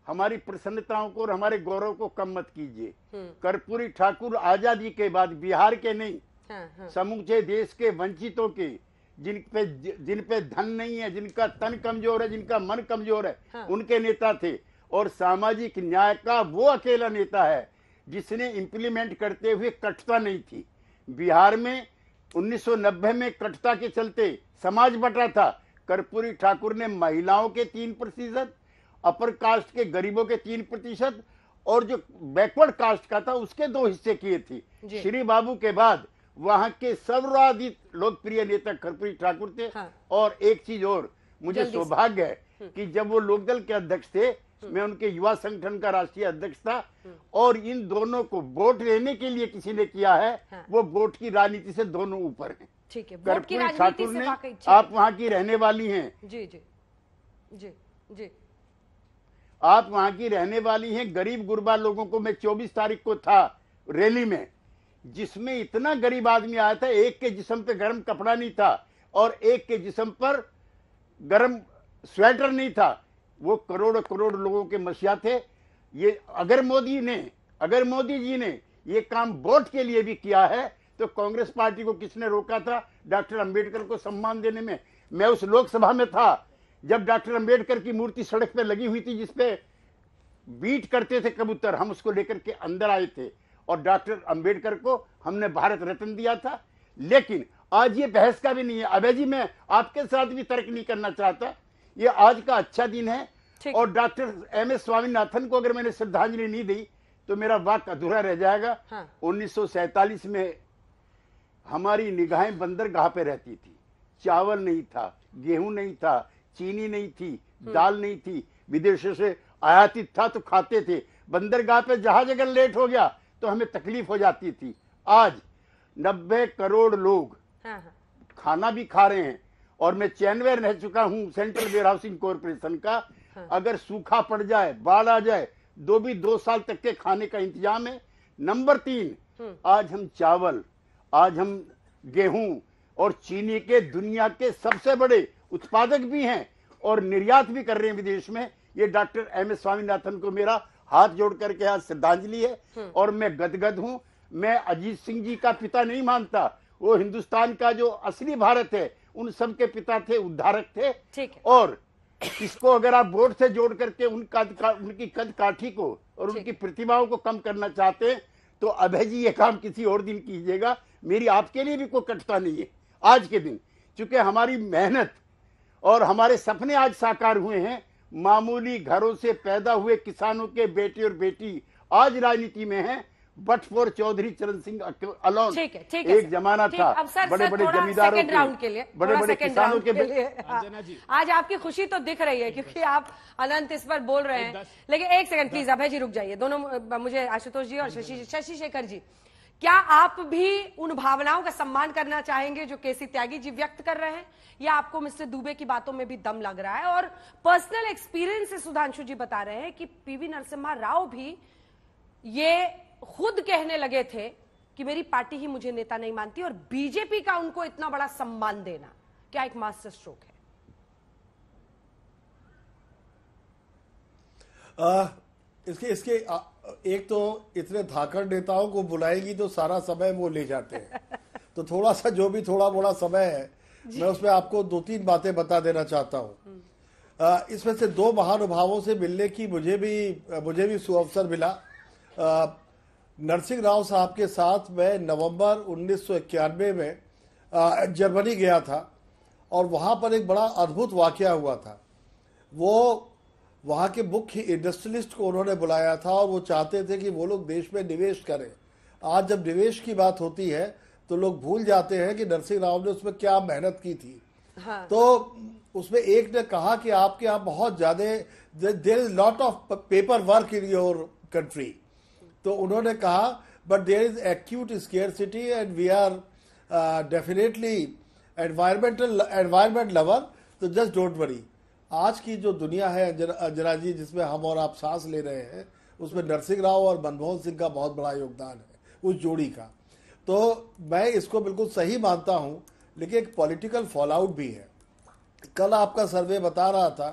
Speaker 12: हमारी प्रसन्नताओं को और हमारे गौरव को कम मत कीजिए। कर्पूरी ठाकुर आजादी के बाद बिहार के नहीं, समूचे देश के वंचितों के, जिन पे धन नहीं है, जिनका तन कमजोर है, जिनका मन कमजोर है, उनके नेता थे। और सामाजिक न्याय का वो अकेला नेता है जिसने इंप्लीमेंट करते हुए कटता नहीं थी। बिहार में 1990 में कटता के चलते समाज बटा था। कर्पूरी ठाकुर ने महिलाओं के 3%, अपर कास्ट के गरीबों के 3% और जो बैकवर्ड कास्ट का था उसके 2 हिस्से किए थे। श्री बाबू के बाद वहां के सर्वाधिक लोकप्रिय नेता कर्पूरी ठाकुर थे। और एक चीज और, मुझे सौभाग्य है कि जब वो लोकदल के अध्यक्ष थे, मैं उनके युवा संगठन का राष्ट्रीय अध्यक्ष था। और इन दोनों को वोट लेने के लिए किसी ने किया है, वो वोट की राजनीति से दोनों ऊपर हैं।
Speaker 1: ठीक है,
Speaker 12: कर्पूरी ठाकुर ने, आप वहां की रहने वाली हैं।
Speaker 1: जी जी जी जी,
Speaker 12: आप वहां की रहने वाली हैं। गरीब गुरबा लोगों को, मैं 24 तारीख को था रैली में, जिसमें इतना गरीब आदमी आया था, एक के जिस्म पे गर्म कपड़ा नहीं था और एक के जिस्म पर गर्म स्वेटर नहीं था। वो करोड़ करोड़ लोगों के मसीहा थे। ये अगर मोदी जी ने ये काम वोट के लिए भी किया है तो कांग्रेस पार्टी को किसने रोका था डॉक्टर अंबेडकर को सम्मान देने में? मैं उस लोकसभा में था जब डॉक्टर अंबेडकर की मूर्ति सड़क पे लगी हुई थी, जिसपे बीट करते थे कबूतर। हम उसको लेकर के अंदर आए थे और डॉक्टर अंबेडकर को हमने भारत रत्न दिया था। लेकिन आज ये बहस का भी नहीं है। अभय जी, मैं आपके साथ भी तर्क नहीं करना चाहता। ये आज का अच्छा दिन है और डॉक्टर एम एस स्वामीनाथन को अगर मैंने श्रद्धांजलि नहीं दी तो मेरा वाक्य अधूरा रह जाएगा।
Speaker 1: हाँ।
Speaker 12: 1947 में हमारी निगाहें बंदरगाह पे रहती थी, चावल नहीं था, गेहूं नहीं था, चीनी नहीं थी, दाल नहीं थी, विदेशों से आयातित था तो खाते थे। बंदरगाह पे जहाज अगर लेट हो गया तो हमें तकलीफ हो जाती थी। आज 90 करोड़ लोग खाना भी खा रहे हैं और मैं चेयरमैन रह चुका हूं सेंट्रल वेयर हाउसिंग कॉर्पोरेशन का। अगर सूखा पड़ जाए, बाढ़ आ जाए, 2 साल तक के खाने का इंतजाम है। नंबर 3, आज हम चावल, आज हम गेहूं और चीनी के दुनिया के सबसे बड़े उत्पादक भी हैं और निर्यात भी कर रहे हैं विदेश में। ये डॉक्टर एम.एस. स्वामीनाथन को मेरा हाथ जोड़ करके आज श्रद्धांजलि है और मैं गदगद हूं। मैं अजीत सिंह जी का पिता नहीं मानता, वो हिंदुस्तान का जो असली भारत है उन सब के पिता थे, उद्धारक थे।
Speaker 1: ठीक है।
Speaker 12: और इसको अगर आप वोट से जोड़ करके उनकी कद काठी को और उनकी प्रतिभाओं को कम करना चाहते हैं तो अभय जी ये काम किसी और दिन कीजिएगा। मेरी आपके लिए भी कोई कटता नहीं है आज के दिन, क्योंकि हमारी मेहनत और हमारे सपने आज साकार हुए हैं। मामूली घरों से पैदा हुए किसानों के बेटे और बेटी आज राजनीति में हैं, but for Chaudhary Charan Singh alone.
Speaker 1: ठीक है,
Speaker 12: एक जमाना था बड़े बड़े जमींदारों
Speaker 1: के,
Speaker 12: बड़े बड़े किसानों के
Speaker 1: आज आपकी खुशी तो दिख रही है क्योंकि आप अनंत इस पर बोल रहे हैं। लेकिन एक सेकंड प्लीज अभय जी रुक जाइए, दोनों मुझे आशुतोष जी और शशि शेखर जी, क्या आप भी उन भावनाओं का सम्मान करना चाहेंगे जो केसी त्यागी जी व्यक्त कर रहे हैं, या आपको मिस्टर दुबे की बातों में भी दम लग रहा है? और पर्सनल एक्सपीरियंस से सुधांशु जी बता रहे हैं कि पीवी नरसिम्हा राव भी ये खुद कहने लगे थे कि मेरी पार्टी ही मुझे नेता नहीं मानती, और बीजेपी का उनको इतना बड़ा सम्मान देना क्या एक मास्टर स्ट्रोक है?
Speaker 13: इसके एक तो इतने धाकड़ नेताओं को बुलाएगी तो सारा समय वो ले जाते हैं तो थोड़ा सा जो भी थोड़ा मोड़ा समय है मैं उसमें आपको 2-3 बातें बता देना चाहता हूँ। इसमें से 2 महानुभावों से मिलने की मुझे भी सुअवसर मिला। नरसिंह राव साहब के साथ मैं नवंबर 1991 में जर्मनी गया था और वहाँ पर एक बड़ा अद्भुत वाकया हुआ था। वो वहाँ के मुख्य इंडस्ट्रियलिस्ट को उन्होंने बुलाया था और वो चाहते थे कि वो लोग देश में निवेश करें। आज जब निवेश की बात होती है तो लोग भूल जाते हैं कि नरसिंह राव ने उसमें क्या मेहनत की थी। हाँ। तो उसमें एक ने कहा कि आपके यहाँ बहुत ज्यादा there is lot of paper work in your country. तो उन्होंने कहा but there is acute scarcity and we are definitely environment lover, तो जस्ट डोंट वरी। आज की जो दुनिया है अंजना जी जिसमें हम और आप सांस ले रहे हैं उसमें नरसिंह राव और मनमोहन सिंह का बहुत बड़ा योगदान है उस जोड़ी का। तो मैं इसको बिल्कुल सही मानता हूं, लेकिन एक पॉलिटिकल फॉलआउट भी है। कल आपका सर्वे बता रहा था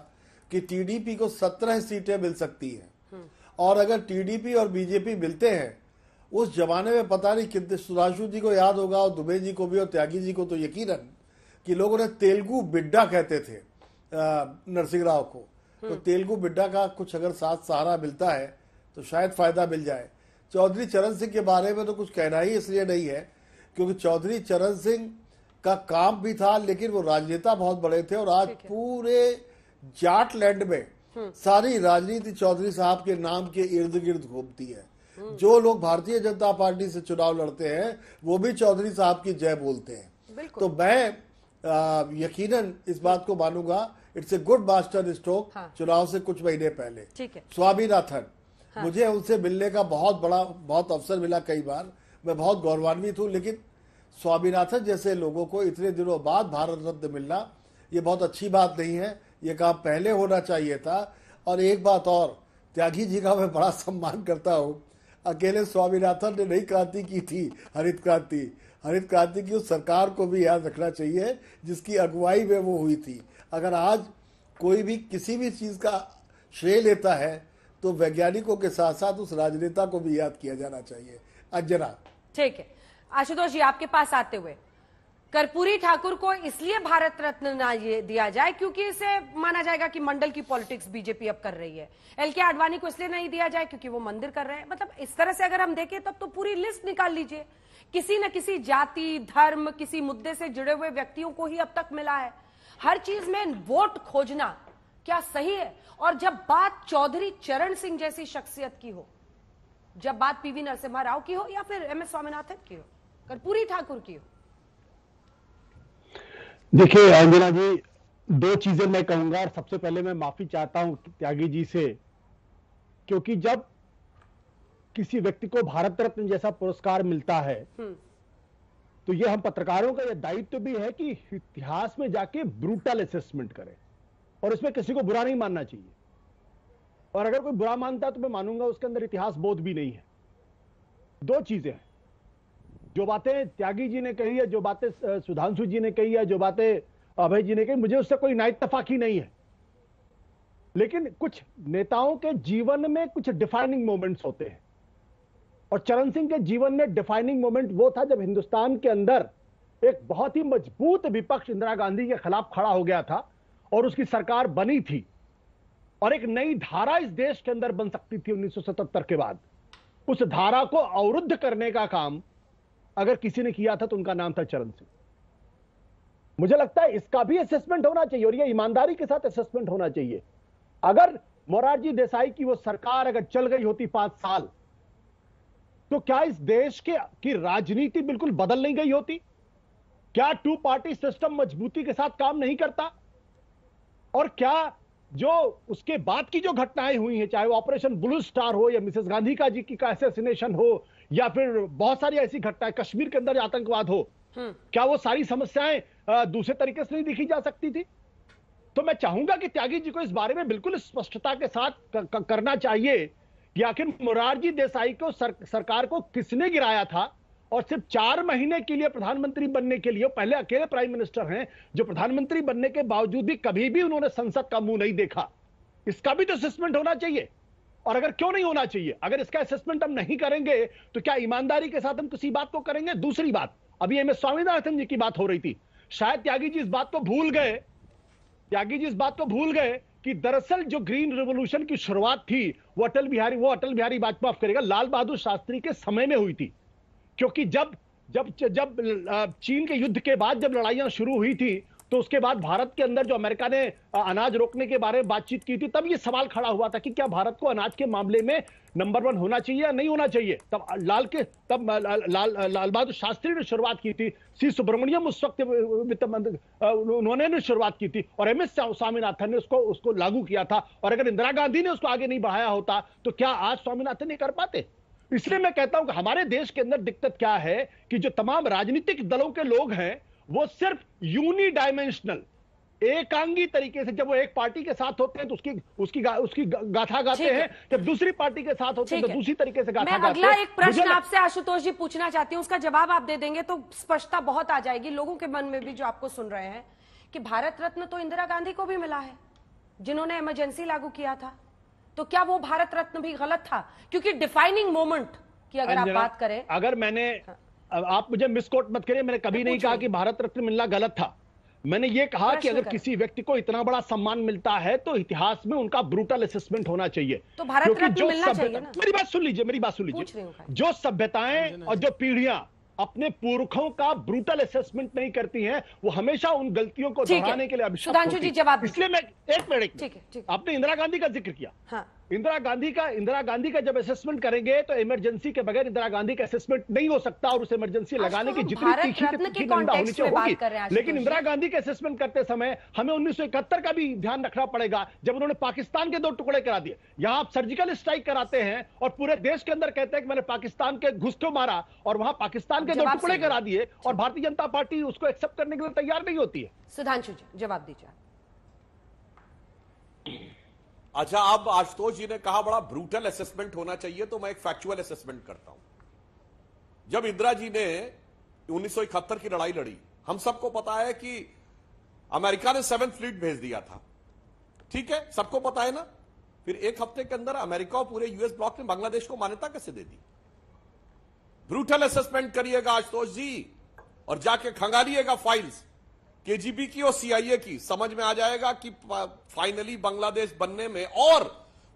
Speaker 13: कि टीडीपी को 17 सीटें मिल सकती हैं और अगर टीडीपी और बीजेपी मिलते हैं, उस जमाने में पता नहीं कितने, सुधांशु जी को याद होगा और दुबे जी को भी और त्यागी जी को तो यकीनन, कि लोग उन्हें तेलुगु बिड्डा कहते थे नरसिंह राव को। तो तेलुगु बिड्डा का कुछ अगर साथ सहारा मिलता है तो शायद फायदा मिल जाए। चौधरी चरण सिंह के बारे में तो कुछ कहना ही इसलिए नहीं है क्योंकि चौधरी चरण सिंह का काम भी था, लेकिन वो राजनेता बहुत बड़े थे और आज पूरे जाट लैंड में सारी राजनीति चौधरी साहब के नाम के इर्द गिर्द घूमती है। जो लोग भारतीय जनता पार्टी से चुनाव लड़ते हैं वो भी चौधरी साहब की जय बोलते हैं। तो मैं यकीनन इस बात को मानूंगा, it's a good master stroke. चुनाव से कुछ महीने पहले स्वामीनाथन, मुझे उनसे मिलने का बहुत अवसर मिला कई बार, मैं बहुत गौरवान्वित हूं। लेकिन स्वामीनाथन जैसे लोगों को इतने दिनों बाद भारत रत्न मिलना ये बहुत अच्छी बात नहीं है, ये काम पहले होना चाहिए था। और एक बात और, त्यागी जी का मैं बड़ा सम्मान करता हूं। अकेले स्वामीनाथन ने नई क्रांति की थी, हरित क्रांति की उस सरकार को भी याद रखना चाहिए जिसकी अगुवाई में वो हुई थी। अगर आज कोई भी किसी भी चीज का श्रेय लेता है तो वैज्ञानिकों के साथ साथ उस राजनेता को भी याद किया जाना चाहिए। अंजना, ठीक है।
Speaker 1: आशुतोष जी आपके पास आते हुए, कर्पूरी ठाकुर को इसलिए भारत रत्न ना दिया जाए क्योंकि इसे माना जाएगा कि मंडल की पॉलिटिक्स बीजेपी अब कर रही है। एलके आडवाणी को इसलिए नहीं दिया जाए क्योंकि वो मंदिर कर रहे हैं। मतलब इस तरह से अगर हम देखें तब तो पूरी लिस्ट निकाल लीजिए, किसी न किसी जाति, धर्म, किसी मुद्दे से जुड़े हुए व्यक्तियों को ही अब तक मिला है। हर चीज में वोट खोजना क्या सही है? और जब बात चौधरी चरण सिंह जैसी शख्सियत की हो जब बात पीवी नरसिम्हा राव की हो या फिर एमएस स्वामीनाथन की हो, कर्पूरी ठाकुर की हो?
Speaker 14: देखिए अंजना जी, दो चीजें मैं कहूंगा। और सबसे पहले मैं माफी चाहता हूं त्यागी जी से, क्योंकि जब किसी व्यक्ति को भारत रत्न जैसा पुरस्कार मिलता है तो यह हम पत्रकारों का यह दायित्व भी है कि इतिहास में जाके ब्रूटल असेसमेंट करें, और इसमें किसी को बुरा नहीं मानना चाहिए। और अगर कोई बुरा मानता है तो मैं मानूंगा उसके अंदर इतिहास बोध भी नहीं है। दो चीजें हैं, जो बातें त्यागी जी ने कही है, जो बातें सुधांशु जी ने कही है, जो बातें अभय जी ने कही, मुझे उससे कोई नाइतफाकी नहीं है। लेकिन कुछ नेताओं के जीवन में कुछ डिफाइनिंग मोमेंट्स होते हैं, और चरण सिंह के जीवन में डिफाइनिंग मोमेंट वो था जब हिंदुस्तान के अंदर एक बहुत ही मजबूत विपक्ष इंदिरा गांधी के खिलाफ खड़ा हो गया था और उसकी सरकार बनी थी, और एक नई धारा इस देश के अंदर बन सकती थी 1977 के बाद। उस धारा को अवरुद्ध करने का काम अगर किसी ने किया था तो उनका नाम था चरण सिंह। मुझे लगता है इसका भी असेसमेंट होना चाहिए, और यह ईमानदारी के साथ असेसमेंट होना चाहिए। अगर मोरारजी देसाई की वो सरकार अगर चल गई होती 5 साल, तो क्या इस देश की राजनीति बिल्कुल बदल नहीं गई होती? क्या 2 पार्टी सिस्टम मजबूती के साथ काम नहीं करता? और क्या जो उसके बाद की जो घटनाएं हुई हैं, चाहे वो ऑपरेशन ब्लू स्टार हो या मिसेस गांधी का जी की का असैसिनेशन हो या फिर बहुत सारी ऐसी घटनाएं, कश्मीर के अंदर आतंकवाद हो, क्या वो सारी समस्याएं दूसरे तरीके से नहीं देखी जा सकती थी? तो मैं चाहूंगा कि त्यागी जी को इस बारे में बिल्कुल स्पष्टता के साथ करना चाहिए कि आखिर मोरारजी देसाई को सरकार को किसने गिराया था, और सिर्फ 4 महीने के लिए प्रधानमंत्री बनने के लिए पहले अकेले प्राइम मिनिस्टर हैं जो प्रधानमंत्री बनने के बावजूद भी कभी भी उन्होंने संसद का मुंह नहीं देखा। इसका भी तो असेसमेंट होना चाहिए। और अगर क्यों नहीं होना चाहिए, अगर इसका असेसमेंट हम नहीं करेंगे तो क्या ईमानदारी के साथ हम किसी बात को करेंगे? दूसरी बात, अभी एमएस स्वामीनाथन जी की बात हो रही थी, शायद त्यागी जी इस बात को भूल गए कि दरअसल जो ग्रीन रिवॉल्यूशन की शुरुआत थी वो अटल बिहारी वाजपेयी, माफ करेगा, लाल बहादुर शास्त्री के समय में हुई थी। क्योंकि जब चीन के युद्ध के बाद जब लड़ाइयां शुरू हुई थी तो उसके बाद भारत के अंदर जो अमेरिका ने अनाज रोकने के बारे में बातचीत की थी, तब ये सवाल खड़ा हुआ था कि क्या भारत को अनाज के मामले में नंबर 1 होना चाहिए या नहीं होना चाहिए। तब लाल बहादुर शास्त्री ने शुरुआत की थी, सी सुब्रमण्यम उस वक्त वित्त मंत्री, उन्होंने शुरुआत की थी, और एमएस स्वामीनाथन ने उसको लागू किया था। और अगर इंदिरा गांधी ने उसको आगे नहीं बढ़ाया होता तो क्या आज स्वामीनाथन नहीं कर पाते? इसलिए मैं कहता हूं कि हमारे देश के अंदर दिक्कत क्या है कि जो तमाम राजनीतिक दलों के लोग हैं वो सिर्फ यूनिडायमेंशनल, एकांगी तरीके से, जब वो एक पार्टी के साथ होते हैं तो उसकी गाथा गाते हैं, जब दूसरी पार्टी के साथ होते हैं तो दूसरी तरीके से गाथा गाते हैं।
Speaker 1: मैं अगला एक प्रश्न आपसे आशुतोष जी पूछना चाहती हूं, उसका जवाब आप दे देंगे तो स्पष्टता बहुत आ जाएगी लोगों के मन में भी जो आपको सुन रहे हैं, कि भारत रत्न तो इंदिरा गांधी को भी मिला है जिन्होंने इमरजेंसी लागू किया था। तो क्या वो भारत रत्न भी गलत था? क्योंकि डिफाइनिंग मोमेंट की अगर आप बात करें,
Speaker 14: अगर मैंने, आप मुझे मिसकोट मत करिए, मैंने कभी नहीं कहा कि भारत रत्न मिलना गलत था। मैंने ये कहा कि अगर किसी व्यक्ति को इतना बड़ा सम्मान मिलता है तो इतिहास में उनका ब्रूटल असेसमेंट होना चाहिए।
Speaker 1: तो भारत रत्न मिलना चाहिए ना?
Speaker 14: मेरी बात सुन लीजिए। जो सभ्यताएं और जो पीढ़ियां अपने पुरखों का ब्रूटल असेसमेंट नहीं करती हैं, वो हमेशा उन गलतियों को दोहराने के लिए अभिशप्त होती हैं।
Speaker 1: जी जवाब,
Speaker 14: इसलिए मैं एक मिनट, आपने इंदिरा गांधी का जिक्र किया।
Speaker 1: हाँ।
Speaker 14: इंदिरा गांधी का जब असेसमेंट करेंगे तो इमरजेंसी के बगैर इंदिरा गांधी का असेसमेंट नहीं हो सकता, और उस इमरजेंसी लगाने की जितनी तीखी निंदा होनी चाहिए होगी। लेकिन इंदिरा गांधी का असेसमेंट करते समय हमें 1971 का भी ध्यान रखना पड़ेगा, जब उन्होंने पाकिस्तान के 2 टुकड़े करा दिए। यहां आप सर्जिकल स्ट्राइक कराते हैं और पूरे देश के अंदर कहते हैं कि मैंने पाकिस्तान के घुस मारा, और वहां पाकिस्तान के 2 टुकड़े करा दिए, और भारतीय जनता पार्टी उसको एक्सेप्ट करने के लिए तैयार नहीं होती है।
Speaker 1: सुधांशु जी जवाब दीजिए।
Speaker 10: अच्छा, अब आशुतोष जी ने कहा बड़ा ब्रूटल असेसमेंट होना चाहिए, तो मैं एक फैक्चुअल असेसमेंट करता हूं। जब इंदिरा जी ने 1971 की लड़ाई लड़ी, हम सबको पता है कि अमेरिका ने 7th फ्लीट भेज दिया था, ठीक है, सबको पता है ना। फिर 1 हफ्ते के अंदर अमेरिका और पूरे यूएस ब्लॉक ने बांग्लादेश को मान्यता कैसे दे दी? ब्रूटल असेसमेंट करिएगा आशुतोष जी, और जाके खंगालिएगा फाइल्स केजीबी की और सीआईए की, समझ में आ जाएगा कि फाइनली बांग्लादेश बनने में, और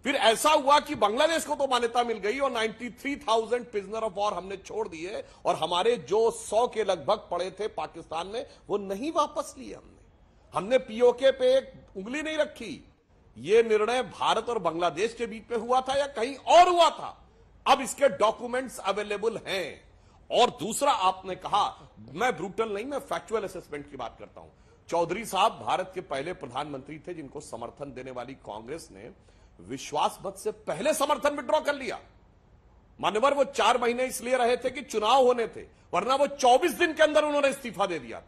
Speaker 10: फिर ऐसा हुआ कि बांग्लादेश को तो मान्यता मिल गई और 93,000 प्रिजनर ऑफ वॉर हमने छोड़ दिए, और हमारे जो 100 के लगभग पड़े थे पाकिस्तान में वो नहीं वापस लिए हमने पीओके पे एक उंगली नहीं रखी। ये निर्णय भारत और बांग्लादेश के बीच में हुआ था या कहीं और हुआ था? अब इसके डॉक्यूमेंट्स अवेलेबल हैं। और दूसरा, आपने कहा, मैं ब्रूटल नहीं, मैं फैक्चुअल असेसमेंट की बात करता हूं। चौधरी साहब भारत के पहले प्रधानमंत्री थे जिनको समर्थन देने वाली कांग्रेस ने विश्वास मत से पहले समर्थन विड्रॉ कर लिया। मान्यवर, वो 4 महीने इसलिए रहे थे कि चुनाव होने थे, वरना वो 24 दिन के अंदर उन्होंने इस्तीफा दे दिया था।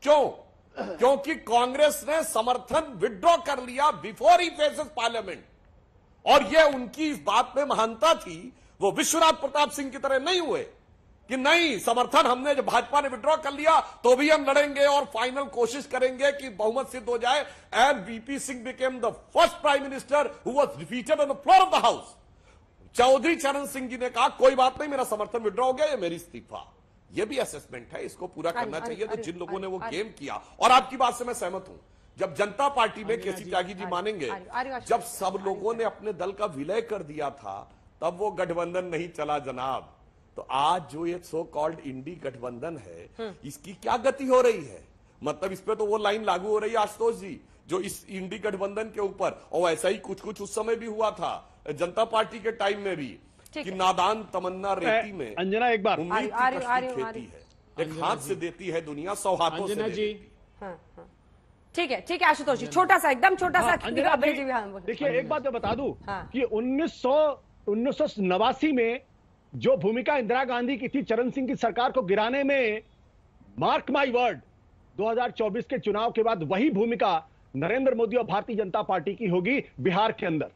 Speaker 10: क्यों? क्योंकि कांग्रेस ने समर्थन विड्रॉ कर लिया बिफोर ही फेसेस पार्लियामेंट। और ये उनकी इस बात में महानता थी, वो विश्वनाथ प्रताप सिंह की तरह नहीं हुए कि नहीं, समर्थन हमने जब भाजपा ने विड्रॉ कर लिया तो भी हम लड़ेंगे और फाइनल कोशिश करेंगे कि बहुमत सिद्ध हो जाए। And VP Singh became the first prime minister who was defeated on the floor of the house. Chaudhary Charan Singh जी ने कहा कोई बात नहीं, मेरा समर्थन विड्रॉ हो गया, ये मेरी इस्तीफा। ये भी असेसमेंट है, इसको पूरा करना चाहिए। तो जिन लोगों ने वो गेम किया, और आपकी बात से मैं सहमत हूं, जब जनता पार्टी में केसी त्यागी जी मानेंगे, जब सब लोगों ने अपने दल का विलय कर दिया था तब वो गठबंधन नहीं चला जनाब। तो आज जो ये सो कॉल्ड इंडी गठबंधन है, इसकी क्या गति हो रही है? मतलब इस पे तो वो लाइन लागू हो रही है आशुतोष जी, जो इस इंडी गठबंधन के ऊपर, और ऐसा ही कुछ कुछ उस समय भी हुआ था जनता पार्टी के टाइम में भी, कि नादान तमन्ना रेती में
Speaker 14: अंजना एक बार
Speaker 10: उम्मीद की कश्ती खेती है, एक हाथ से देती है दुनिया 100 हाथों से देती है।
Speaker 1: ठीक है, ठीक है आशुतोष जी, छोटा सा, एकदम छोटा सा।
Speaker 14: देखिए एक बात मैं बता दूं कि 1989 में जो भूमिका इंदिरा गांधी की थी चरण सिंह की सरकार को गिराने में, मार्क माई वर्ड, 2024 के चुनाव के बाद वही भूमिका नरेंद्र मोदी और भारतीय जनता पार्टी की होगी बिहार के अंदर।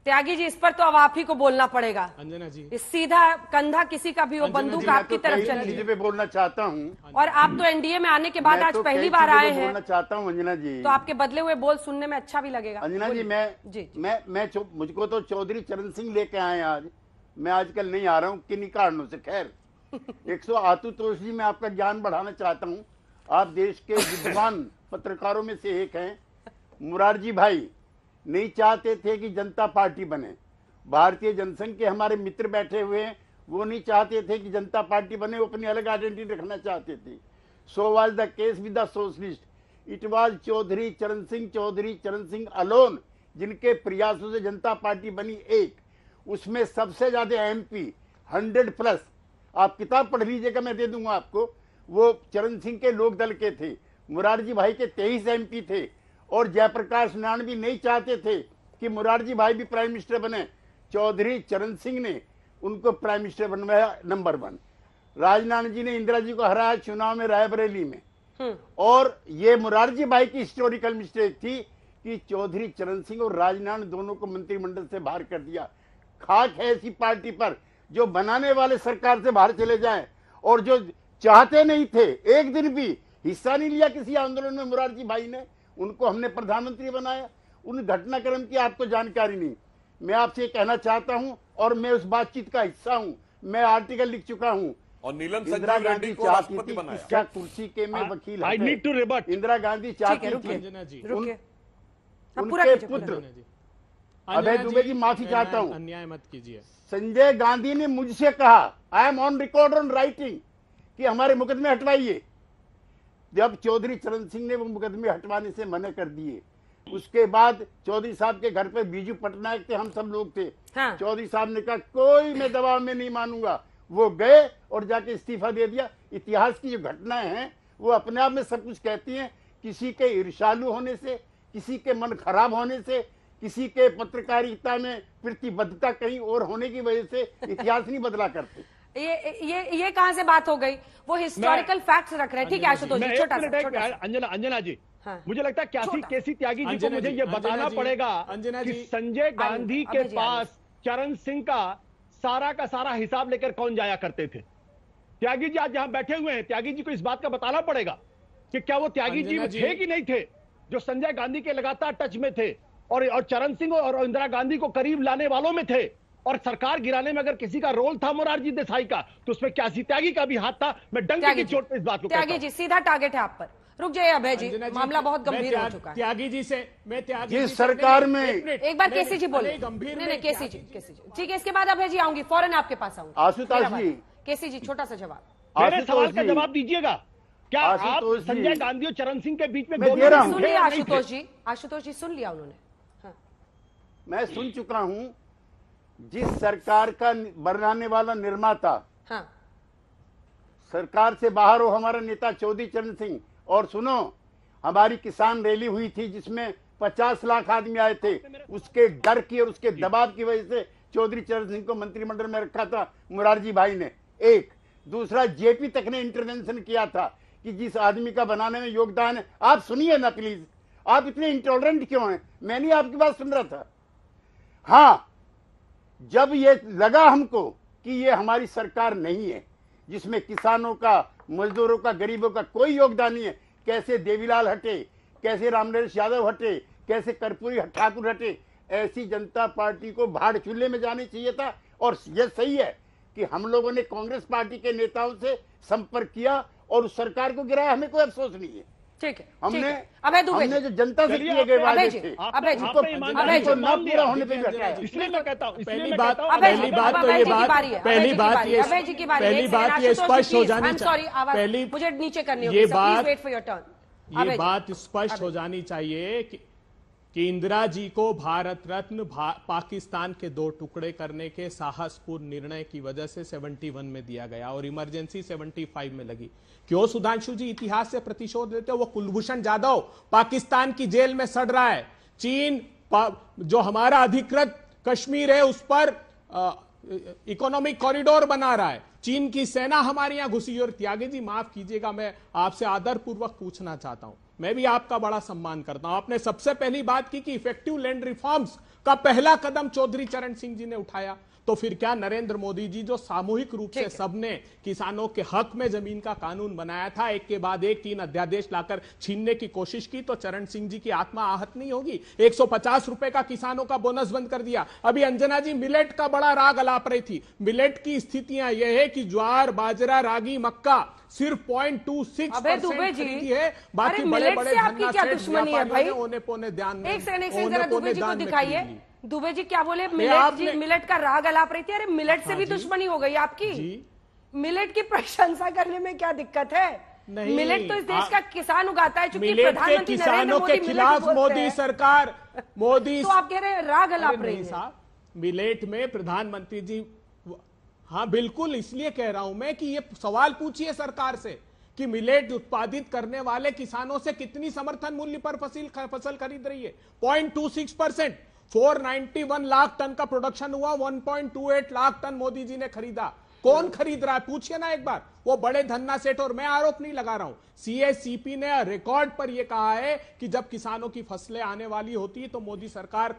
Speaker 1: त्यागी जी, इस पर तो अब आप ही को बोलना पड़ेगा।
Speaker 11: अंजना जी,
Speaker 1: इस सीधा कंधा किसी का भी हो, बंदूक आपकी तरफ चल रही है।
Speaker 12: बोलना चाहता हूं,
Speaker 1: और आप तो एनडीए में आने के बाद आज पहली बार आए हैं।
Speaker 12: बोलना चाहता हूं अंजना जी,
Speaker 1: तो आपके बदले हुए बोल सुनने में अच्छा भी लगेगा।
Speaker 12: अंजना जी, मुझको तो चौधरी चरण सिंह लेके आए आज। मैं आजकल नहीं आ रहा हूँ किन्हीं कारणों से। खैर, 100 आशुतोष जी, मैं आपका ज्ञान बढ़ाना चाहता हूँ। आप देश के विद्वान पत्रकारों में से एक हैं। मुरारजी भाई नहीं चाहते थे कि जनता पार्टी बने। भारतीय जनसंघ के हमारे मित्र बैठे हुए हैं, वो नहीं चाहते थे कि जनता पार्टी बने, वो अपनी अलग आइडेंटिटी रखना चाहते थे। So was the case with the socialist. It was Chaudhary Charan Singh alone जिनके प्रयासों से जनता पार्टी बनी एक। उसमें सबसे ज्यादा एमपी 100+, आप किताब पढ़ लीजिएगा, मैं दे दूंगा आपको, वो चरण सिंह के लोक दल के थे। मुरारजी भाई के 23 एमपी थे। और जयप्रकाश नारायण भी नहीं चाहते थे कि मुरारजी भाई भी प्राइम मिनिस्टर बने। चौधरी चरण सिंह ने उनको प्राइम मिनिस्टर बनवाया, नंबर 1। राजनारायण जी ने इंदिरा जी को हराया चुनाव में रायबरेली में। और ये मुरारजी भाई की हिस्टोरिकल मिस्टेक थी कि चौधरी चरण सिंह और राजनारायण दोनों को मंत्रिमंडल से बाहर कर दिया। खाक है ऐसी पार्टी पर जो बनाने वाले सरकार से बाहर चले जाएं, और जो चाहते नहीं थे, एक दिन भी हिस्सा नहीं लिया किसी आंदोलन में मुरारजी भाई ने, उनको हमने प्रधानमंत्री बनाया। उन घटनाक्रम की आपको जानकारी नहीं। मैं आपसे कहना चाहता हूं, और मैं उस बातचीत का हिस्सा हूं, मैं आर्टिकल लिख चुका हूं।
Speaker 10: और नीलम
Speaker 12: इंदिरा गांधी चाहती थी इसका कुर्सी के में वकील
Speaker 14: I need to rebut.
Speaker 12: Indira Gandhi चाहती थी उनके पुत्र अभय दुबे जी, माफी चाहता हूं,
Speaker 11: अन्याय मत कीजिए।
Speaker 12: संजय गांधी ने मुझसे कहा, I am on record on writing, कि हमारे मुकदमे हटवाइए। जब चौधरी चरण सिंह ने वो मुकदमे हटवाने से मना कर दिए, उसके बाद चौधरी साहब के घर पे बीजू पटनायक थे, हम सब लोग थे। हाँ। चौधरी साहब ने कहा कोई मैं दबाव में नहीं मानूंगा। वो गए और जाके इस्तीफा दे दिया। इतिहास की जो घटनाएं हैं वो अपने आप में सब कुछ कहती हैं। किसी के ईर्ष्यालु होने से, किसी के मन खराब होने से, किसी के पत्रकारिता में प्रतिबद्धता कहीं और होने की वजह से इतिहास नहीं बदला करते।
Speaker 1: ये कहां से बात हो गई? वो हिस्टोरिकल फैक्ट्स रख रहे हैं। ठीक है आशुतोष जी, छोटा सा।
Speaker 14: अंजना जी, मुझे लगता है केसी त्यागी जी को मुझे ये बताना पड़ेगा कि संजय गांधी के पास चरण सिंह का सारा हिसाब लेकर कौन जाया करते थे। त्यागी जी आज जहां बैठे हुए हैं, त्यागी जी को इस बात का बताना पड़ेगा कि क्या वो त्यागी जी थे कि नहीं थे, जो संजय गांधी के लगातार टच में थे और चरण सिंह और इंदिरा गांधी को करीब लाने वालों में थे। और सरकार गिराने में अगर किसी का रोल था मोरारजी देसाई का, तो उसमें क्यासी त्यागी का भी हाथ था। मैं डंके की चोट पे इस बात को कहता हूं।
Speaker 1: त्यागी जी, सीधा टारगेट है आप पर। रुक जाइए अभय जी, मामला बहुत गंभीर हो चुका है।
Speaker 11: त्यागी जी से मैं त्यागी
Speaker 12: जी सरकार में
Speaker 1: एक बार केसी जी बोले। नहीं, केसी जी। ठीक है, इसके बाद अभय जी आऊंगी, फौरन आपके पास आऊंगी।
Speaker 12: आशुतोष जी,
Speaker 1: केसी जी, छोटा सा जवाब,
Speaker 14: मेरे सवाल का जवाब दीजिएगा। क्या आप संजय गांधी और चरण सिंह के बीच में
Speaker 1: सुन लिया? आशुतोष जी सुन लिया उन्होंने।
Speaker 12: मैं सुन चुका हूं जिस सरकार का बनाने वाला निर्माता
Speaker 1: हाँ।
Speaker 12: सरकार से बाहर हो हमारा नेता चौधरी चरण सिंह। और सुनो, हमारी किसान रैली हुई थी जिसमें 50 लाख आदमी आए थे, उसके डर की और उसके दबाव की वजह से चौधरी चरण सिंह को मंत्रिमंडल में रखा था मुरारजी भाई ने। एक दूसरा, जेपी तक ने इंटरवेंशन किया था कि जिस आदमी का बनाने में योगदान है। आप सुनिए ना प्लीज, आप इतने इंटॉलरेंट क्यों हैं? मैं नहीं आपकी बात सुन रहा था। हाँ, जब ये लगा हमको कि ये हमारी सरकार नहीं है जिसमें किसानों का, मजदूरों का, गरीबों का कोई योगदान नहीं है, कैसे देवीलाल हटे, कैसे रामनरेश यादव हटे, कैसे कर्पूरी ठाकुर हटे, ऐसी जनता पार्टी को भाड़ चूल्हे में जाने चाहिए था। और यह सही है कि हम लोगों ने कांग्रेस पार्टी के नेताओं से संपर्क किया और उस सरकार को गिराया, हमें कोई अफसोस नहीं है।
Speaker 1: ठीक है,
Speaker 12: हमने जो जनता से किए गए वादे थे उसको न पूरा होने पे हटाया।
Speaker 11: इसलिए मैं कहता हूँ, पहली बात ये स्पष्ट हो जानी चाहिए,
Speaker 1: मुझे नीचे करनी
Speaker 11: होगी, ये बात स्पष्ट हो जानी चाहिए कि इंदिरा जी को भारत रत्न पाकिस्तान के 2 टुकड़े करने के साहसपूर्ण निर्णय की वजह से 71 में दिया गया और इमरजेंसी 75 में लगी। क्यों सुधांशु जी इतिहास से प्रतिशोध लेते हो? वो कुलभूषण जाधव पाकिस्तान की जेल में सड़ रहा है, चीन जो हमारा अधिकृत कश्मीर है उस पर इकोनॉमिक कॉरिडोर बना रहा है, चीन की सेना हमारे यहां घुसी। और त्यागी जी माफ कीजिएगा, मैं आपसे आदरपूर्वक पूछना चाहता हूं, मैं भी आपका बड़ा सम्मान करता हूं। आपने सबसे पहली बात की कि इफेक्टिव लैंड रिफॉर्म्स का पहला कदम चौधरी चरण सिंह जी ने उठाया, तो फिर क्या नरेंद्र मोदी जी जो सामूहिक रूप से सबने किसानों के हक में जमीन का कानून बनाया था, एक के बाद एक 3 अध्यादेश लाकर छीनने की कोशिश की, तो चरण सिंह जी की आत्मा आहत नहीं होगी? 150 रुपए का किसानों का बोनस बंद कर दिया। अभी अंजना जी मिलेट का बड़ा राग अलाप रही थी। मिलेट की स्थितियां यह है कि ज्वार, बाजरा, रागी, मक्का सिर्फ 0.26% खरीदी है, बाकी बड़े बड़े ओने पोने ध्यान
Speaker 1: दुबे जी को दिखाइए। दुबे जी क्या बोले? मिलेट का राग अलाप रही थी। अरे मिलेट से भी दुश्मनी हो गई आपकी। मिलेट की प्रशंसा करने में क्या दिक्कत है? मिलेट तो इस देश का किसान उगाता है, चूंकि प्रधानमंत्री
Speaker 11: किसानों के खिलाफ मोदी सरकार
Speaker 1: तो आप कह रहे हैं राग अलाप रही है।
Speaker 11: मिलेट में प्रधानमंत्री जी, हाँ बिल्कुल, इसलिए कह रहा हूं मैं कि ये सवाल पूछिए सरकार से कि मिलेट उत्पादित करने वाले किसानों से कितनी समर्थन मूल्य पर फसल खरीद रही है। 0.26%, 491 लाख टन का प्रोडक्शन हुआ, 1.28 लाख टन मोदी जी ने खरीदा। कौन खरीद रहा है पूछिए ना एक बार, वो बड़े धन्ना सेठ। और मैं आरोप नहीं लगा रहा हूं, सीएससीपी ने रिकॉर्ड पर यह कहा है कि जब किसानों की फसलें आने वाली होती है तो मोदी सरकार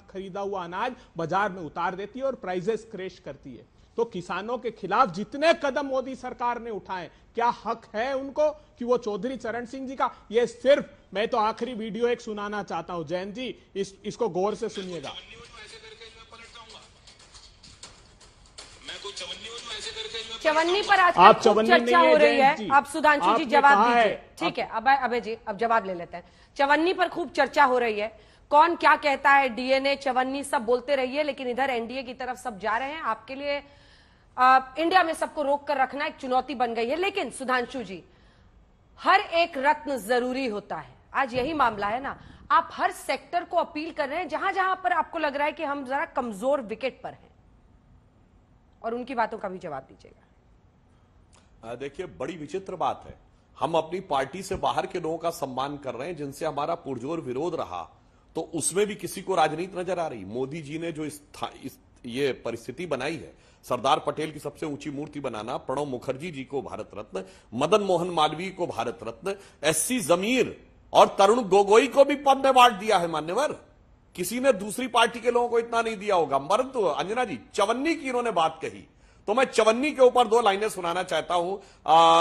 Speaker 11: खरीदा हुआ अनाज बाजार में उतार देती है और प्राइसेस क्रैश करती है। तो किसानों के खिलाफ जितने कदम मोदी सरकार ने उठाए, क्या हक है उनको कि वो चौधरी चरण सिंह जी का? ये सिर्फ, मैं तो आखिरी वीडियो एक सुनाना चाहता हूं जैन जी, इसको गौर से सुनिएगा।
Speaker 1: चवन्नी पर आज चर्चा हो रही है। अब सुधांशु जी जवाब दीजिए। ठीक है, अब अभय जी अब जवाब ले लेते हैं। चवन्नी पर खूब चर्चा हो रही है, कौन क्या कहता है, डीएनए, चवन्नी, सब बोलते रहिए, लेकिन इधर एनडीए की तरफ सब जा रहे हैं। आपके लिए इंडिया में सबको रोक कर रखना एक चुनौती बन गई है। लेकिन सुधांशु जी, हर एक रत्न जरूरी होता है, आज यही मामला है ना। आप हर सेक्टर को अपील कर रहे हैं जहां जहां पर आपको लग रहा है कि हम जरा कमजोर विकेट पर हैं, और उनकी बातों का भी जवाब दीजिएगा।
Speaker 10: देखिए, बड़ी विचित्र बात है, हम अपनी पार्टी से बाहर के लोगों का सम्मान कर रहे हैं जिनसे हमारा पुरजोर विरोध रहा, तो उसमें भी किसी को राजनीति नजर आ रही। मोदी जी ने जो ये परिस्थिति बनाई है, सरदार पटेल की सबसे ऊंची मूर्ति बनाना, प्रणब मुखर्जी जी को भारत रत्न, मदन मोहन मालवीय को भारत रत्न, एससी जमीर और तरुण गोगोई को भी पद में बांट दिया है मान्यवर। किसी ने दूसरी पार्टी के लोगों को इतना नहीं दिया होगा। परंतु अंजना जी, चवन्नी की इन्होंने बात कही, तो मैं चवन्नी के ऊपर 2 लाइनें सुनाना चाहता हूं।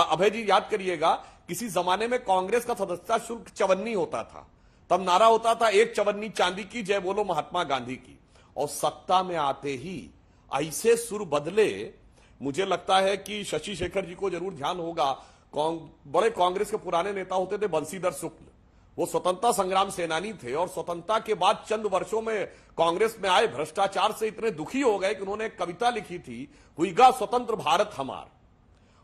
Speaker 10: अभय जी याद करिएगा, किसी जमाने में कांग्रेस का सदस्यता शुल्क चवन्नी होता था, तब नारा होता था 1 चवन्नी चांदी की, जय बोलो महात्मा गांधी की। और सत्ता में आते ही ऐसे सुर बदले, मुझे लगता है कि शशि शेखर जी को जरूर ध्यान होगा, बड़े कांग्रेस के पुराने नेता होते थे बंशीधर शुक्ल, वो स्वतंत्रता संग्राम सेनानी थे और स्वतंत्रता के बाद चंद वर्षों में कांग्रेस में आए, भ्रष्टाचार से इतने दुखी हो गए कि उन्होंने एक कविता लिखी थी, हुईगा स्वतंत्र भारत हमार।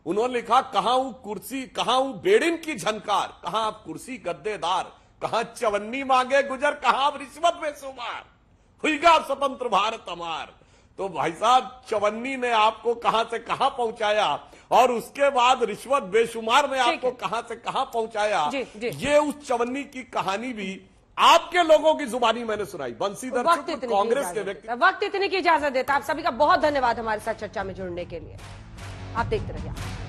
Speaker 10: उन्होंने लिखा, कहां हूं कुर्सी, कहां हूं बेड़िन की झनकार, कहां आप कुर्सी गद्देदार, कहां चवन्नी मांगे गुजर, कहां आप रिश्वत में शुमार, हुईगा स्वतंत्र भारत हमार। तो भाई साहब चवन्नी ने आपको कहां से कहां पहुंचाया और उसके बाद रिश्वत बेशुमार ने आपको कहां से कहां पहुंचाया, ये उस चवन्नी की कहानी भी आपके लोगों की जुबानी मैंने सुनाई। बंसीधर कांग्रेस के व्यक्ति
Speaker 1: वक्त इतने की इजाजत देता। आप सभी का बहुत धन्यवाद हमारे साथ चर्चा में जुड़ने के लिए। आप देखते रहिए।